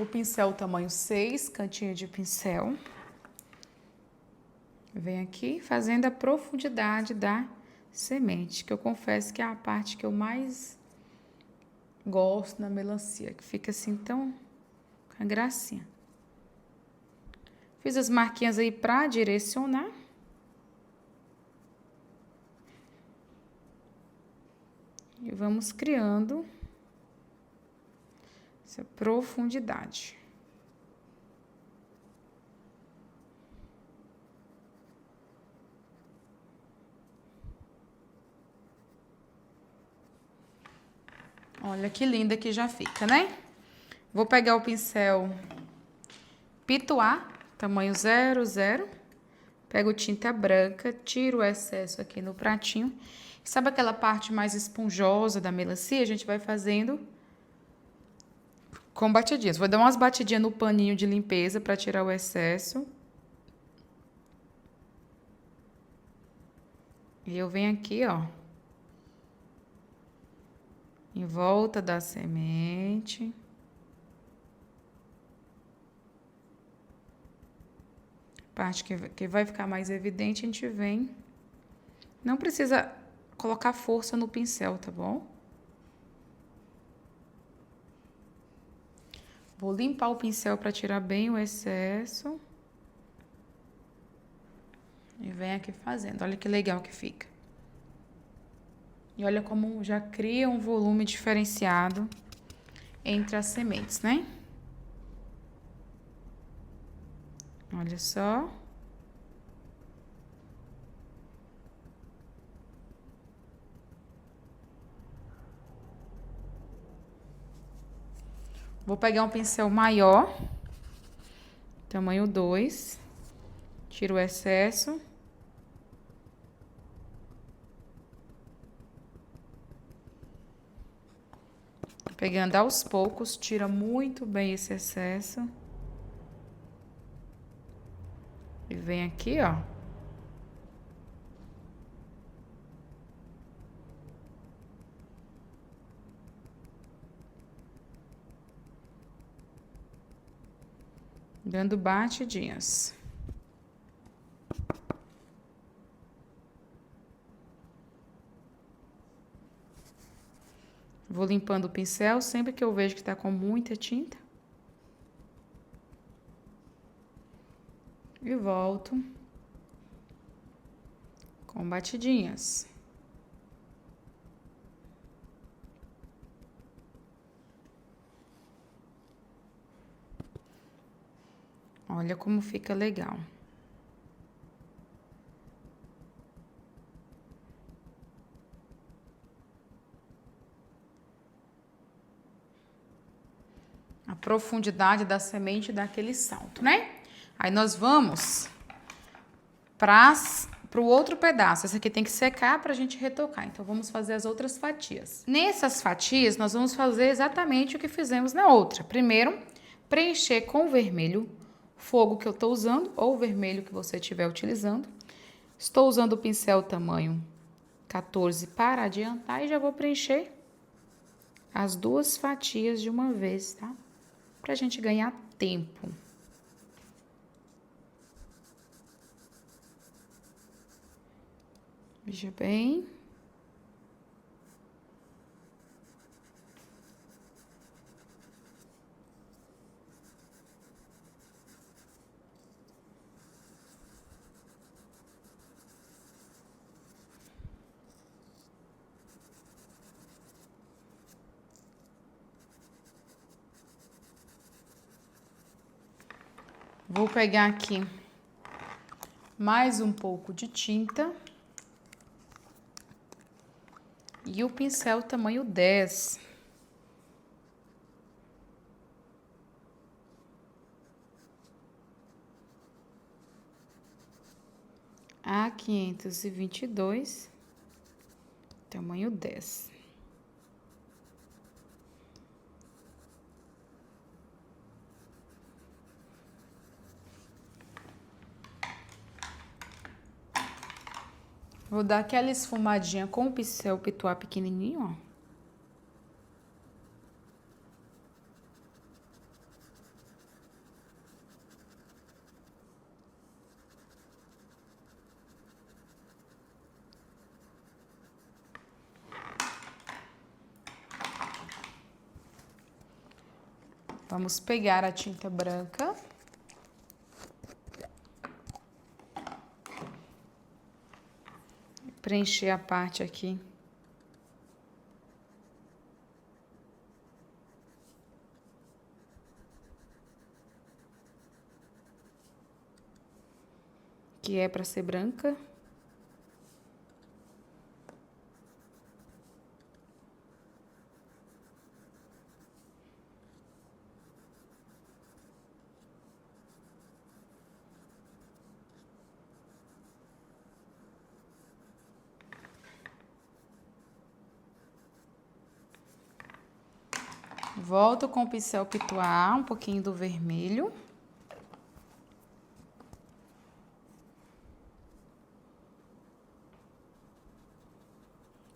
o pincel tamanho 6, cantinho de pincel, vem aqui fazendo a profundidade da semente, que eu confesso que é a parte que eu mais gosto na melancia, que fica assim tão com a gracinha. Fiz as marquinhas aí para direcionar. E vamos criando essa profundidade. Olha que linda que já fica, né? Vou pegar o pincel Pituá, tamanho 00. Pego tinta branca, tiro o excesso aqui no pratinho. Sabe aquela parte mais esponjosa da melancia? A gente vai fazendo com batidinhas. Vou dar umas batidinhas no paninho de limpeza para tirar o excesso. E eu venho aqui, ó, em volta da semente. Parte que vai ficar mais evidente, a gente vem. Não precisa colocar força no pincel, tá bom? Vou limpar o pincel para tirar bem o excesso. E vem aqui fazendo. Olha que legal que fica. E olha como já cria um volume diferenciado entre as sementes, né? Olha só. Vou pegar um pincel maior, tamanho 2. Tiro o excesso. Pegando aos poucos, tira muito bem esse excesso. E vem aqui, ó. Dando batidinhas. Vou limpando o pincel sempre que eu vejo que tá com muita tinta. E volto com batidinhas. Olha como fica legal. A profundidade da semente dá aquele salto, né? Aí nós vamos para o outro pedaço. Essa aqui tem que secar para a gente retocar. Então, vamos fazer as outras fatias. Nessas fatias, nós vamos fazer exatamente o que fizemos na outra. Primeiro, preencher com o vermelho fogo que eu estou usando, ou o vermelho que você estiver utilizando. Estou usando o pincel tamanho 14 para adiantar e já vou preencher as duas fatias de uma vez, tá? Pra gente ganhar tempo. Veja bem. Vou pegar aqui mais um pouco de tinta. E o pincel tamanho 10. A522, tamanho 10. Vou dar aquela esfumadinha com o pincel Pituá pequenininho, ó. Vamos pegar a tinta branca. Preencher a parte aqui que é para ser branca. Volto com o pincel pituar, um pouquinho do vermelho.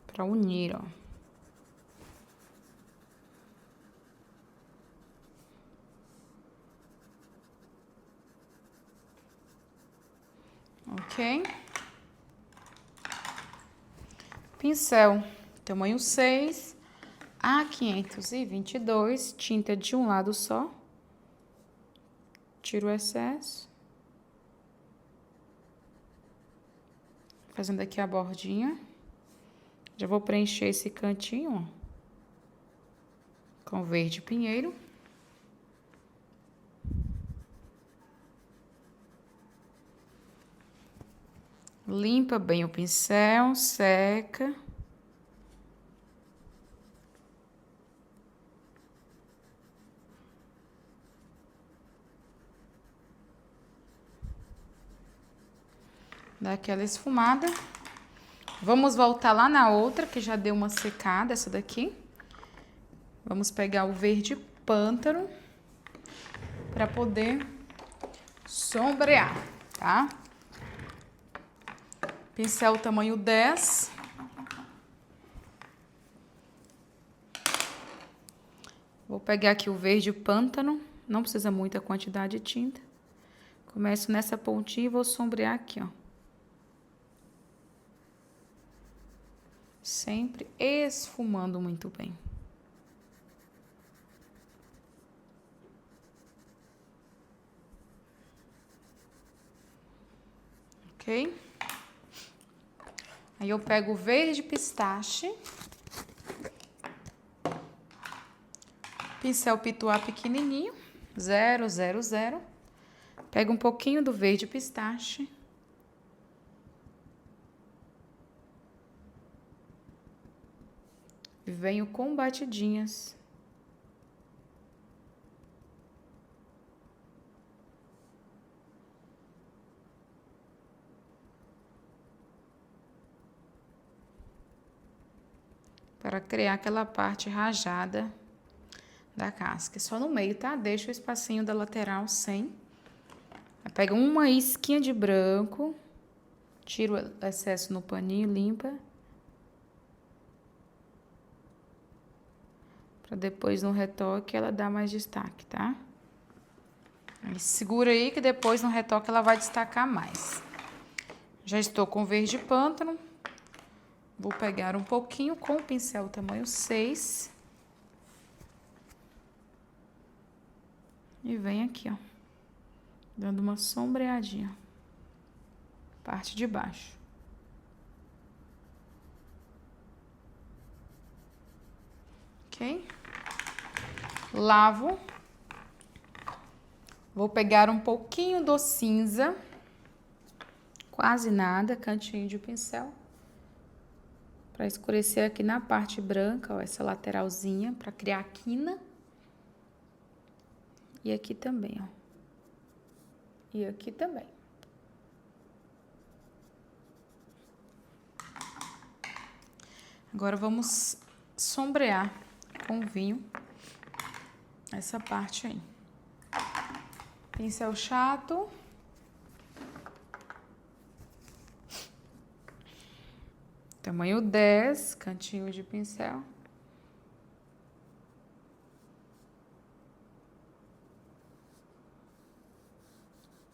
Para unir, ó. Ok? Pincel tamanho 6, A522, tinta de um lado só. Tiro o excesso. Fazendo aqui a bordinha. Já vou preencher esse cantinho, ó, com verde pinheiro. Limpa bem o pincel, seca. Dá aquela esfumada. Vamos voltar lá na outra, que já deu uma secada, essa daqui. Vamos pegar o verde pântano para poder sombrear, tá? Pincel tamanho 10. Vou pegar aqui o verde pântano, não precisa muita quantidade de tinta. Começo nessa pontinha e vou sombrear aqui, ó. Sempre esfumando muito bem. Ok? Aí eu pego o verde pistache. Pincel pituar pequenininho, 000. Pego um pouquinho do verde pistache. E venho com batidinhas. Para criar aquela parte rajada da casca. Só no meio, tá? Deixa o espacinho da lateral sem. Pega uma isquinha de branco. Tira o excesso no paninho, limpa. Para depois no retoque ela dar mais destaque, tá? Aí segura aí que depois no retoque ela vai destacar mais. Já estou com verde pântano. Vou pegar um pouquinho com o pincel tamanho 6. E vem aqui, ó. Dando uma sombreadinha. Parte de baixo. Ok? Lavo. Vou pegar um pouquinho do cinza. Quase nada, cantinho de pincel. Para escurecer aqui na parte branca, ó, essa lateralzinha, para criar a quina. E aqui também, ó. E aqui também. Agora vamos sombrear com vinho essa parte aí. Pincel chato. Tamanho 10, cantinho de pincel.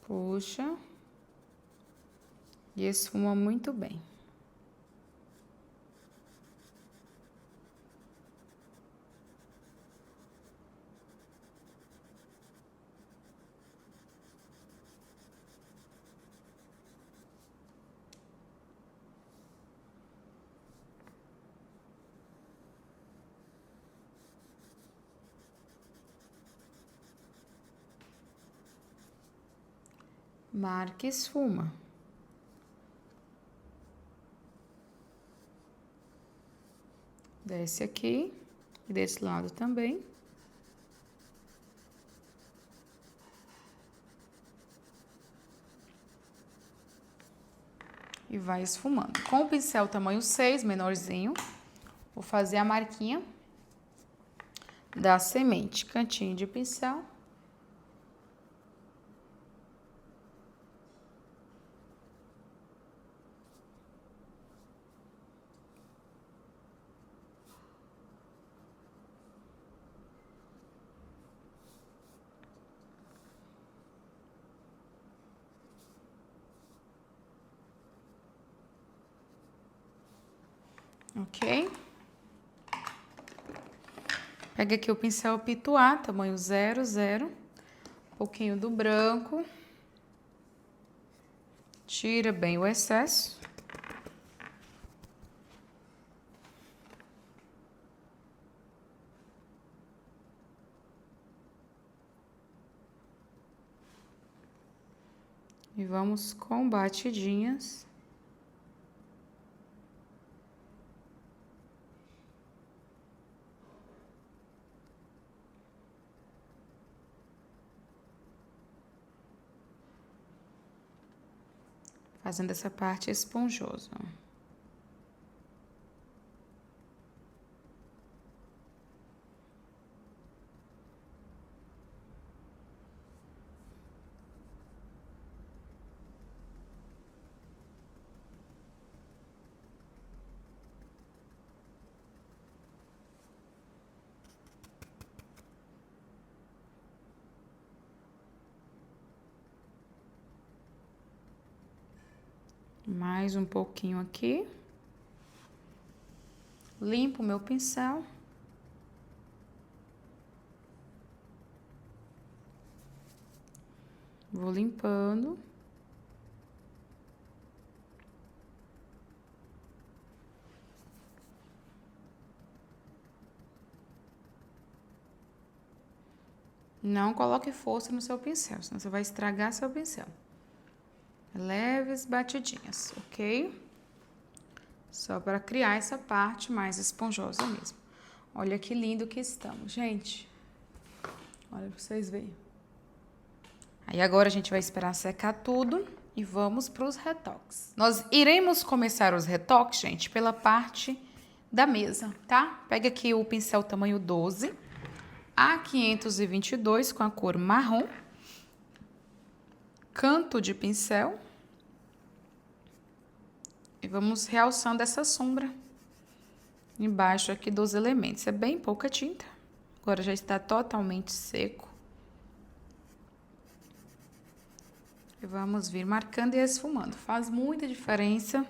Puxa. E esfuma muito bem. Marca e esfuma. Desce aqui e desse lado também. E vai esfumando. Com o pincel tamanho 6, menorzinho, vou fazer a marquinha da semente. Cantinho de pincel. Ok? Pega aqui o pincel Pituá, tamanho 00, um pouquinho do branco. Tira bem o excesso. E vamos com batidinhas. Fazendo essa parte esponjosa. Mais um pouquinho aqui. Limpo o meu pincel. Vou limpando. Não coloque força no seu pincel, senão você vai estragar seu pincel. Leves batidinhas, ok? Só para criar essa parte mais esponjosa mesmo. Olha que lindo que estamos, gente. Olha para vocês verem. Aí agora a gente vai esperar secar tudo e vamos para os retoques. Nós iremos começar os retoques, gente, pela parte da mesa, tá? Pega aqui o pincel tamanho 12, A522 com a cor marrom. Canto de pincel. E vamos realçando essa sombra embaixo aqui dos elementos. É bem pouca tinta. Agora já está totalmente seco. E vamos vir marcando e esfumando. Faz muita diferença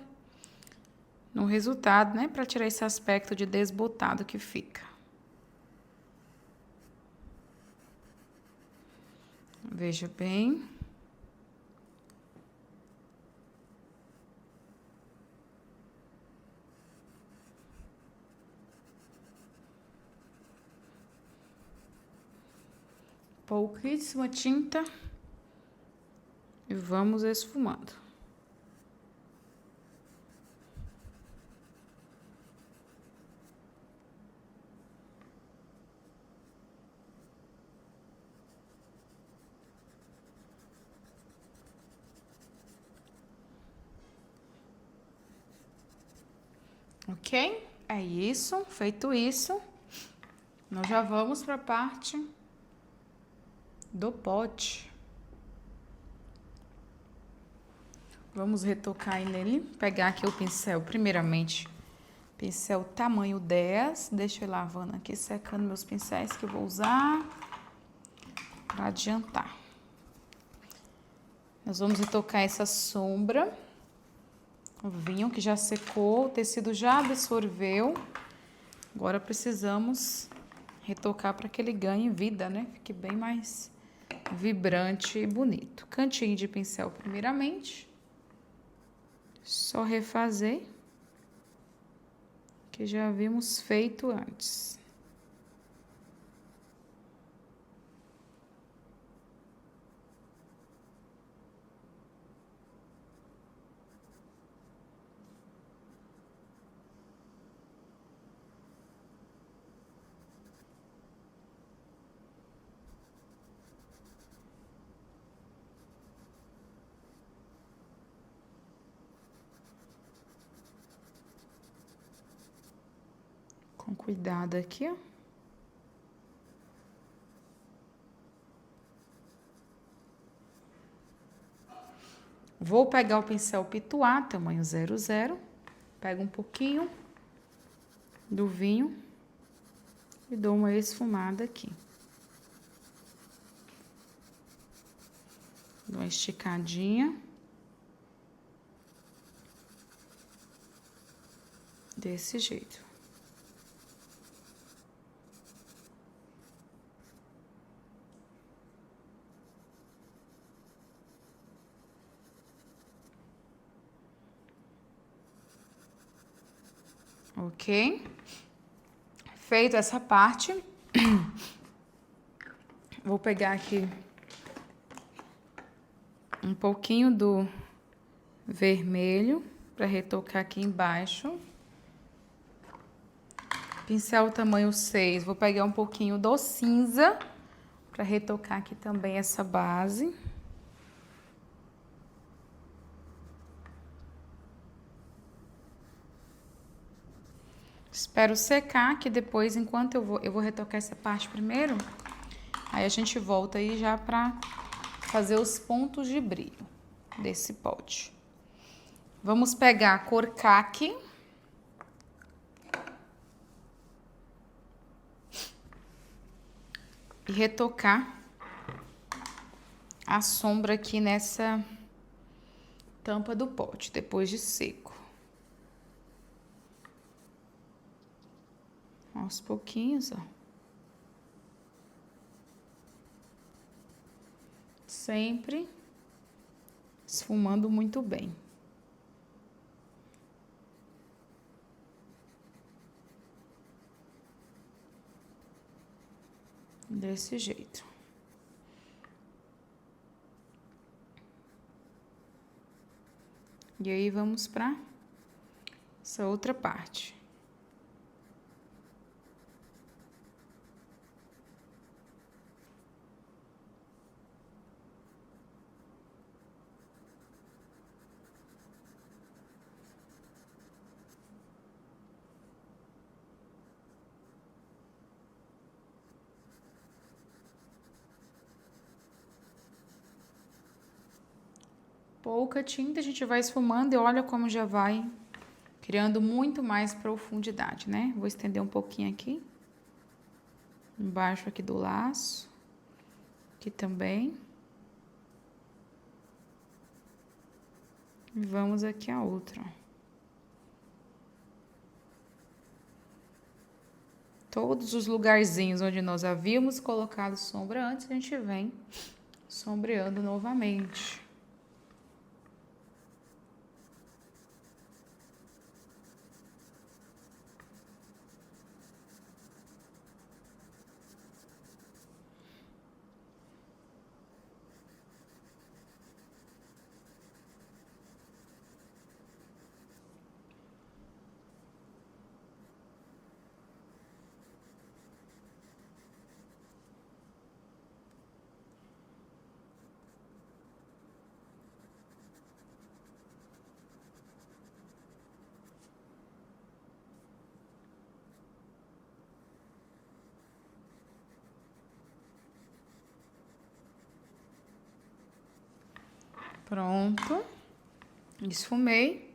no resultado, né? Para tirar esse aspecto de desbotado que fica. Veja bem. Pouquíssima tinta. E vamos esfumando. Ok? É isso. Feito isso, nós já vamos para a parte do pote. Vamos retocar nele. Pegar aqui o pincel, primeiramente, pincel tamanho 10. Deixa eu ir lavando aqui, secando meus pincéis que eu vou usar para adiantar. Nós vamos retocar essa sombra. O vinho que já secou, o tecido já absorveu. Agora precisamos retocar para que ele ganhe vida, né? Fique bem mais vibrante e bonito. Cantinho de pincel primeiramente. Só refazer, que já havíamos feito antes. Com cuidado aqui, ó. Vou pegar o pincel Pituá, tamanho 00. Pego um pouquinho do vinho e dou uma esfumada aqui. Dou uma esticadinha. Desse jeito. Ok? Feito essa parte, vou pegar aqui um pouquinho do vermelho para retocar aqui embaixo. Pincel tamanho 6, vou pegar um pouquinho do cinza para retocar aqui também essa base. Espero secar, que depois, enquanto eu vou retocar essa parte primeiro, aí a gente volta aí já para fazer os pontos de brilho desse pote. Vamos pegar a cor caqui. E retocar a sombra aqui nessa tampa do pote, depois de seco. Aos pouquinhos, ó. Sempre esfumando muito bem. Desse jeito. E aí, vamos para essa outra parte. Pouca tinta, a gente vai esfumando e olha como já vai criando muito mais profundidade, né? Vou estender um pouquinho aqui. Embaixo aqui do laço. Aqui também. E vamos aqui a outra, ó. Todos os lugarzinhos onde nós havíamos colocado sombra antes, a gente vem sombreando novamente. Pronto. Esfumei.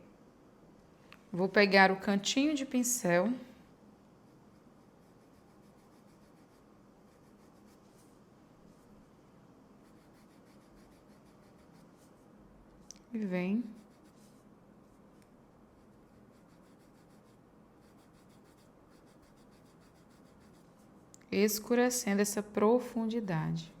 Vou pegar o cantinho de pincel. E vem escurecendo essa profundidade.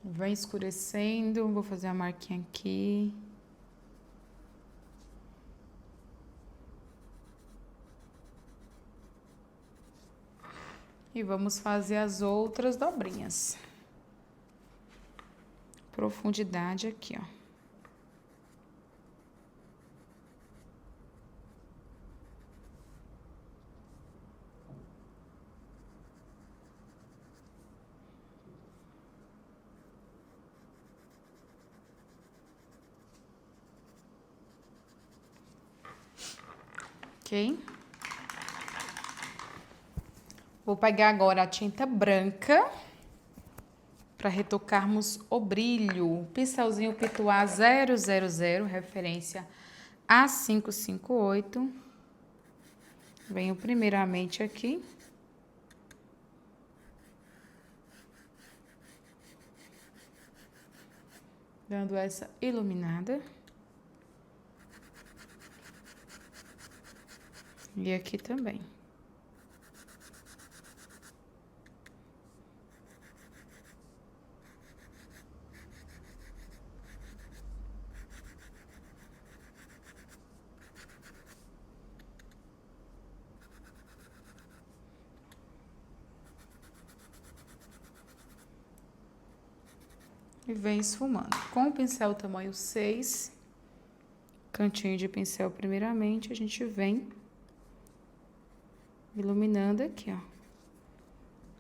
Vai escurecendo, vou fazer a marquinha aqui. E vamos fazer as outras dobrinhas. Profundidade aqui, ó. Ok? Vou pegar agora a tinta branca para retocarmos o brilho. Pincelzinho Pituá 000, referência A558. Venho primeiramente aqui. Dando essa iluminada. E aqui também. E vem esfumando. Com o pincel tamanho 6, cantinho de pincel primeiramente, a gente vem iluminando aqui, ó.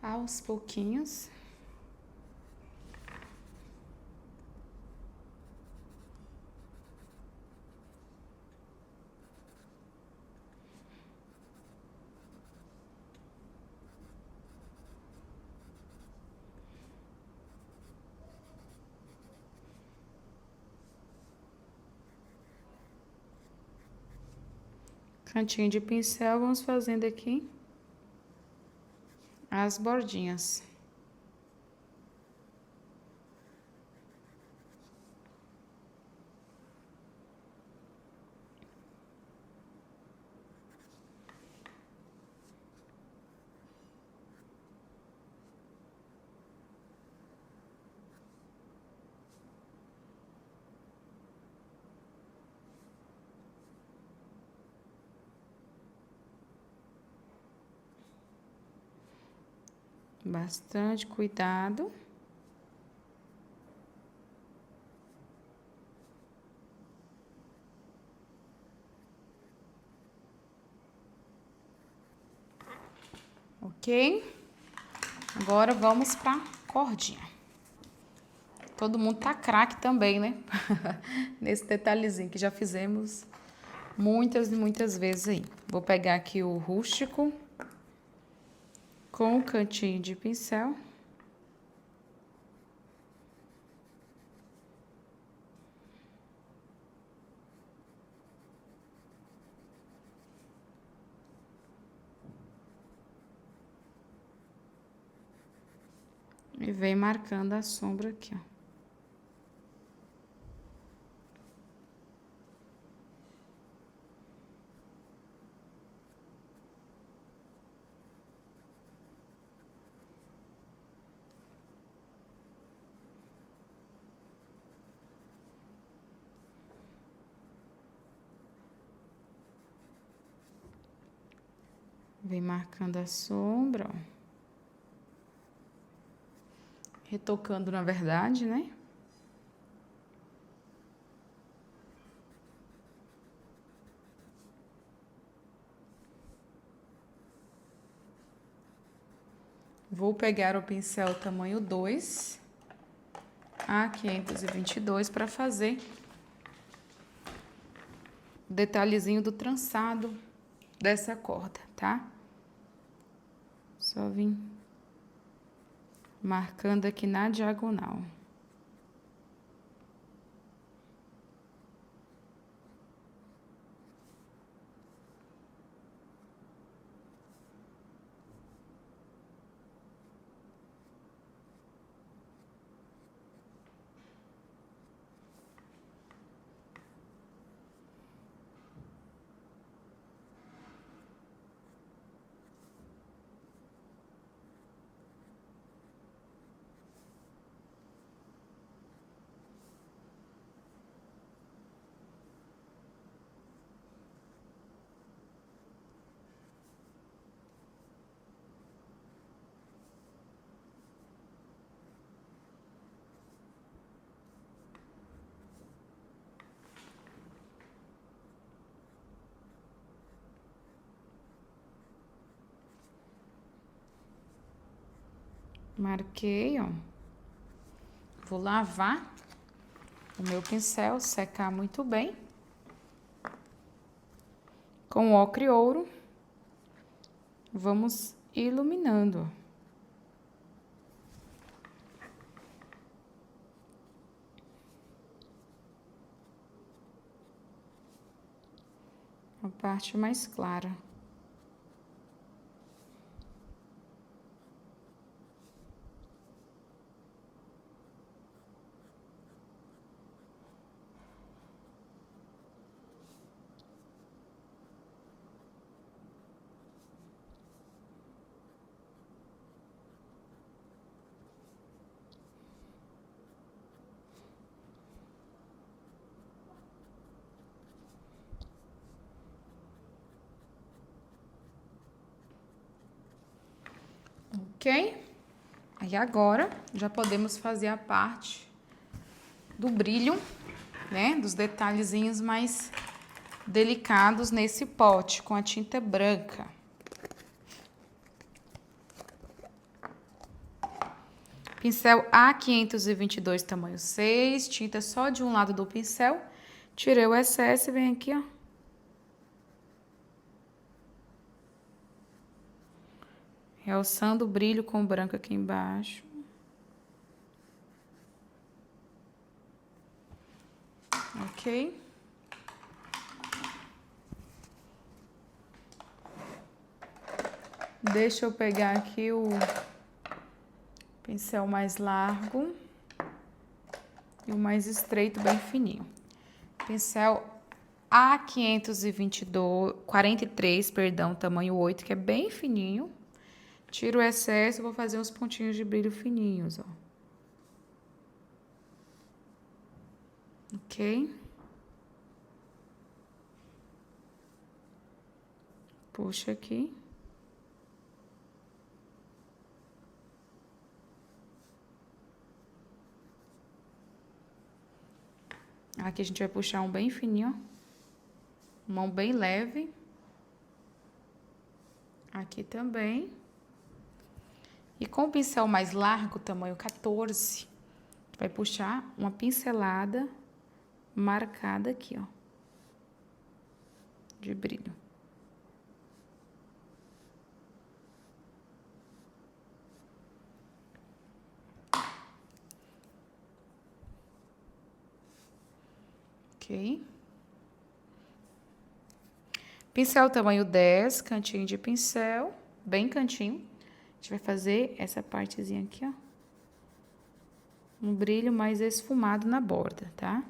Aos pouquinhos. Cantinho de pincel, vamos fazendo aqui as bordinhas. Bastante cuidado. Ok? Agora vamos pra cordinha. Todo mundo tá craque também, né? Nesse detalhezinho que já fizemos muitas e muitas vezes aí. Vou pegar aqui o rústico com o cantinho de pincel. E vem marcando a sombra aqui, ó. Vem marcando a sombra, ó. Retocando, na verdade, né? Vou pegar o pincel tamanho 2, A522, para fazer o detalhezinho do trançado dessa corda, tá? Só vim marcando aqui na diagonal. Marquei, ó. Vou lavar o meu pincel, secar muito bem. Com ocre e ouro, vamos iluminando. A parte mais clara. Ok? Aí agora já podemos fazer a parte do brilho, né? Dos detalhezinhos mais delicados nesse pote com a tinta branca. Pincel A522, tamanho 6, tinta só de um lado do pincel. Tirei o excesso e vem aqui, ó. Realçando o brilho com o branco aqui embaixo. Ok? Deixa eu pegar aqui o pincel mais largo e o mais estreito, bem fininho. Pincel A522, 43, perdão, tamanho 8, que é bem fininho. Tiro o excesso e vou fazer uns pontinhos de brilho fininhos, ó. Ok? Puxa aqui. Aqui a gente vai puxar um bem fininho, ó. Mão bem leve. Aqui também. E com o pincel mais largo, tamanho 14, vai puxar uma pincelada marcada aqui, ó, de brilho. Ok? Pincel tamanho 10, cantinho de pincel, bem cantinho. A gente vai fazer essa partezinha aqui, ó. Um brilho mais esfumado na borda, tá?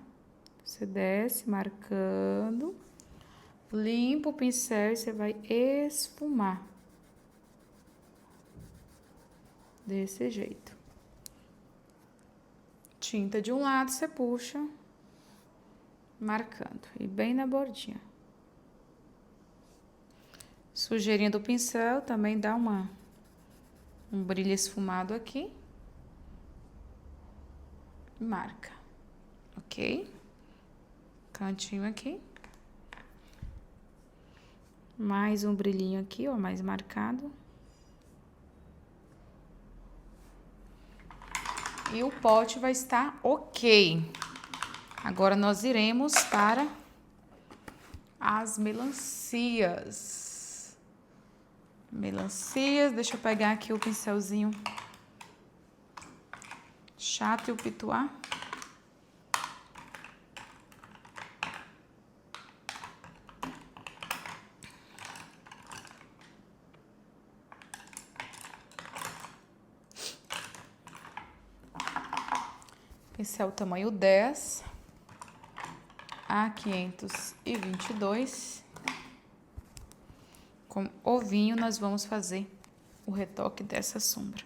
Você desce marcando, limpa o pincel e você vai esfumar. Desse jeito. Tinta de um lado, você puxa, marcando. E bem na bordinha. Sujeirinha do pincel também dá um brilho esfumado aqui. Marca. Ok? Cantinho aqui. Mais um brilhinho aqui, ó, mais marcado. E o pote vai estar ok. Agora nós iremos para as melancias. Melancias, deixa eu pegar aqui o pincelzinho chato e o pituá. Pincel tamanho 10, A522. Com ovinho, nós vamos fazer o retoque dessa sombra.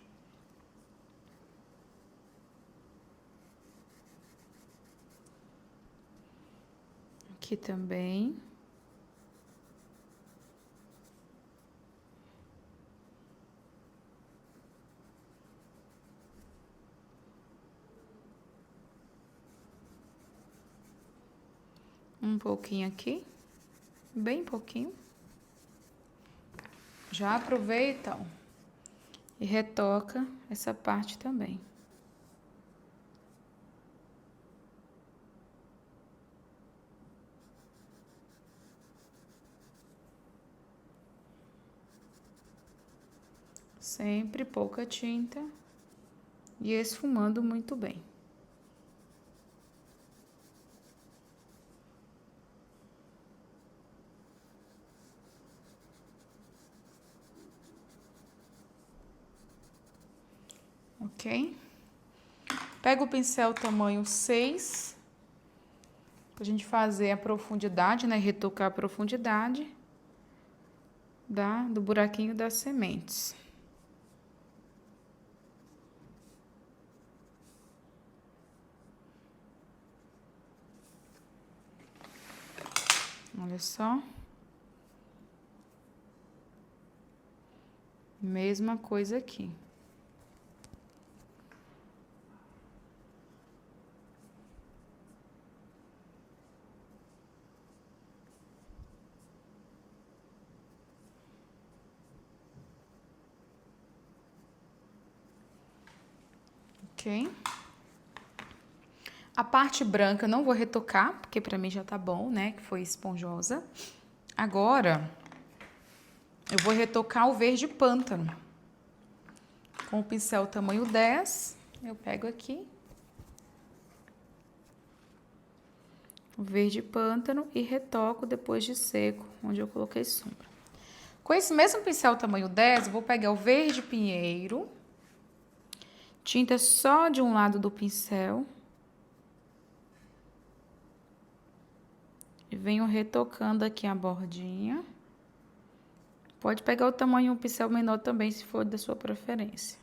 Aqui também. Um pouquinho aqui, bem pouquinho. Já aproveita, ó, E retoca essa parte também. Sempre pouca tinta e esfumando muito bem. Ok? Pega o pincel tamanho 6, pra gente fazer a profundidade, né? Retocar a profundidade do buraquinho das sementes. Olha só. Mesma coisa aqui. Ok? A parte branca eu não vou retocar, porque pra mim já tá bom, né? Que foi esponjosa. Agora, eu vou retocar o verde pântano. Com o pincel tamanho 10, eu pego aqui o verde pântano e retoco depois de seco, onde eu coloquei sombra. Com esse mesmo pincel tamanho 10, eu vou pegar o verde pinheiro, tinta só de um lado do pincel. E venho retocando aqui a bordinha. Pode pegar o tamanho um pincel menor também, se for da sua preferência.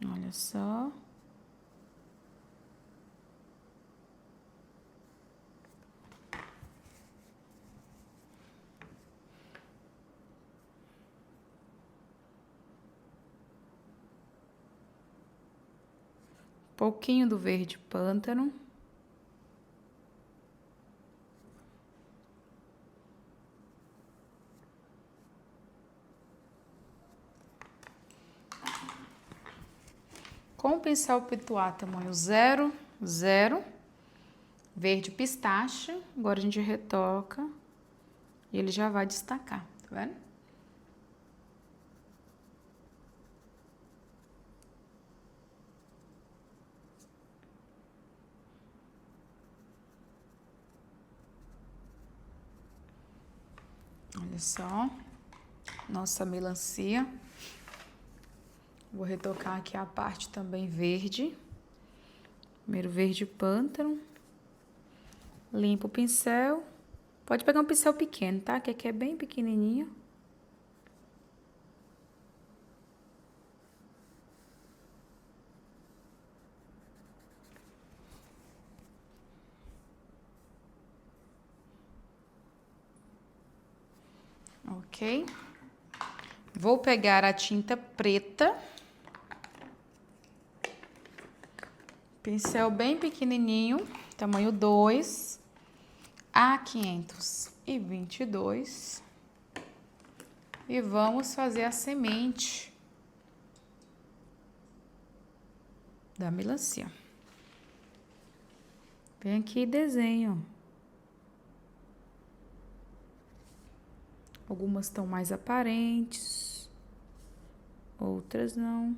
Olha só. Pouquinho do verde pântano. Com o pincel Pituá tamanho 0, 0, verde pistache, agora a gente retoca e ele já vai destacar, tá vendo? Olha só, nossa melancia. Vou retocar aqui a parte também verde. Primeiro verde pântano. Limpo o pincel. Pode pegar um pincel pequeno, tá? Que aqui é bem pequenininho. Ok? Vou pegar a tinta preta. Pincel bem pequenininho, tamanho 2, A522. E vamos fazer a semente da melancia. Vem aqui e desenho. Algumas estão mais aparentes, outras não.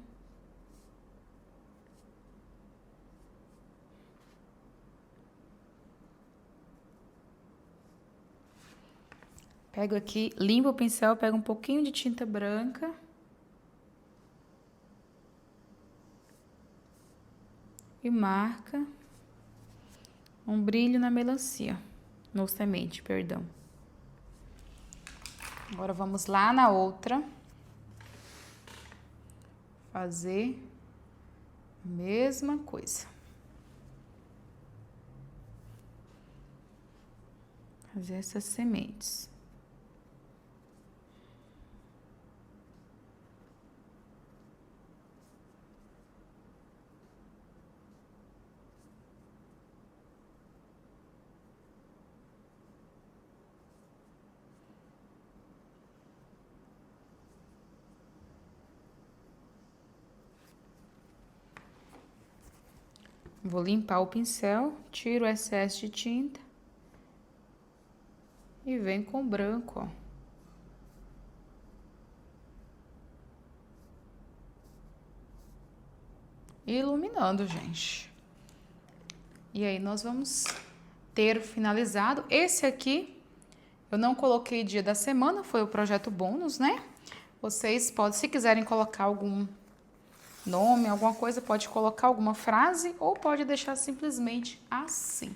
Pego aqui, limpo o pincel, pego um pouquinho de tinta branca. E marca um brilho na melancia, no semente, perdão. Agora vamos lá na outra. Fazer a mesma coisa. Fazer essas sementes. Vou limpar o pincel, tiro o excesso de tinta e venho com branco, ó. Iluminando, gente. E aí nós vamos ter finalizado. Esse aqui eu não coloquei dia da semana, foi o projeto bônus, né? Vocês podem, se quiserem colocar algum nome, alguma coisa, pode colocar alguma frase ou pode deixar simplesmente assim.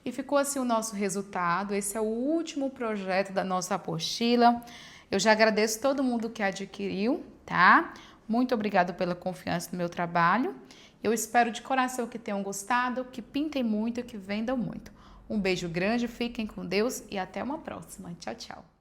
E ficou assim o nosso resultado. Esse é o último projeto da nossa apostila. Eu já agradeço todo mundo que adquiriu, tá? Muito obrigada pela confiança no meu trabalho. Eu espero de coração que tenham gostado, que pintem muito e que vendam muito. Um beijo grande, fiquem com Deus e até uma próxima. Tchau, tchau.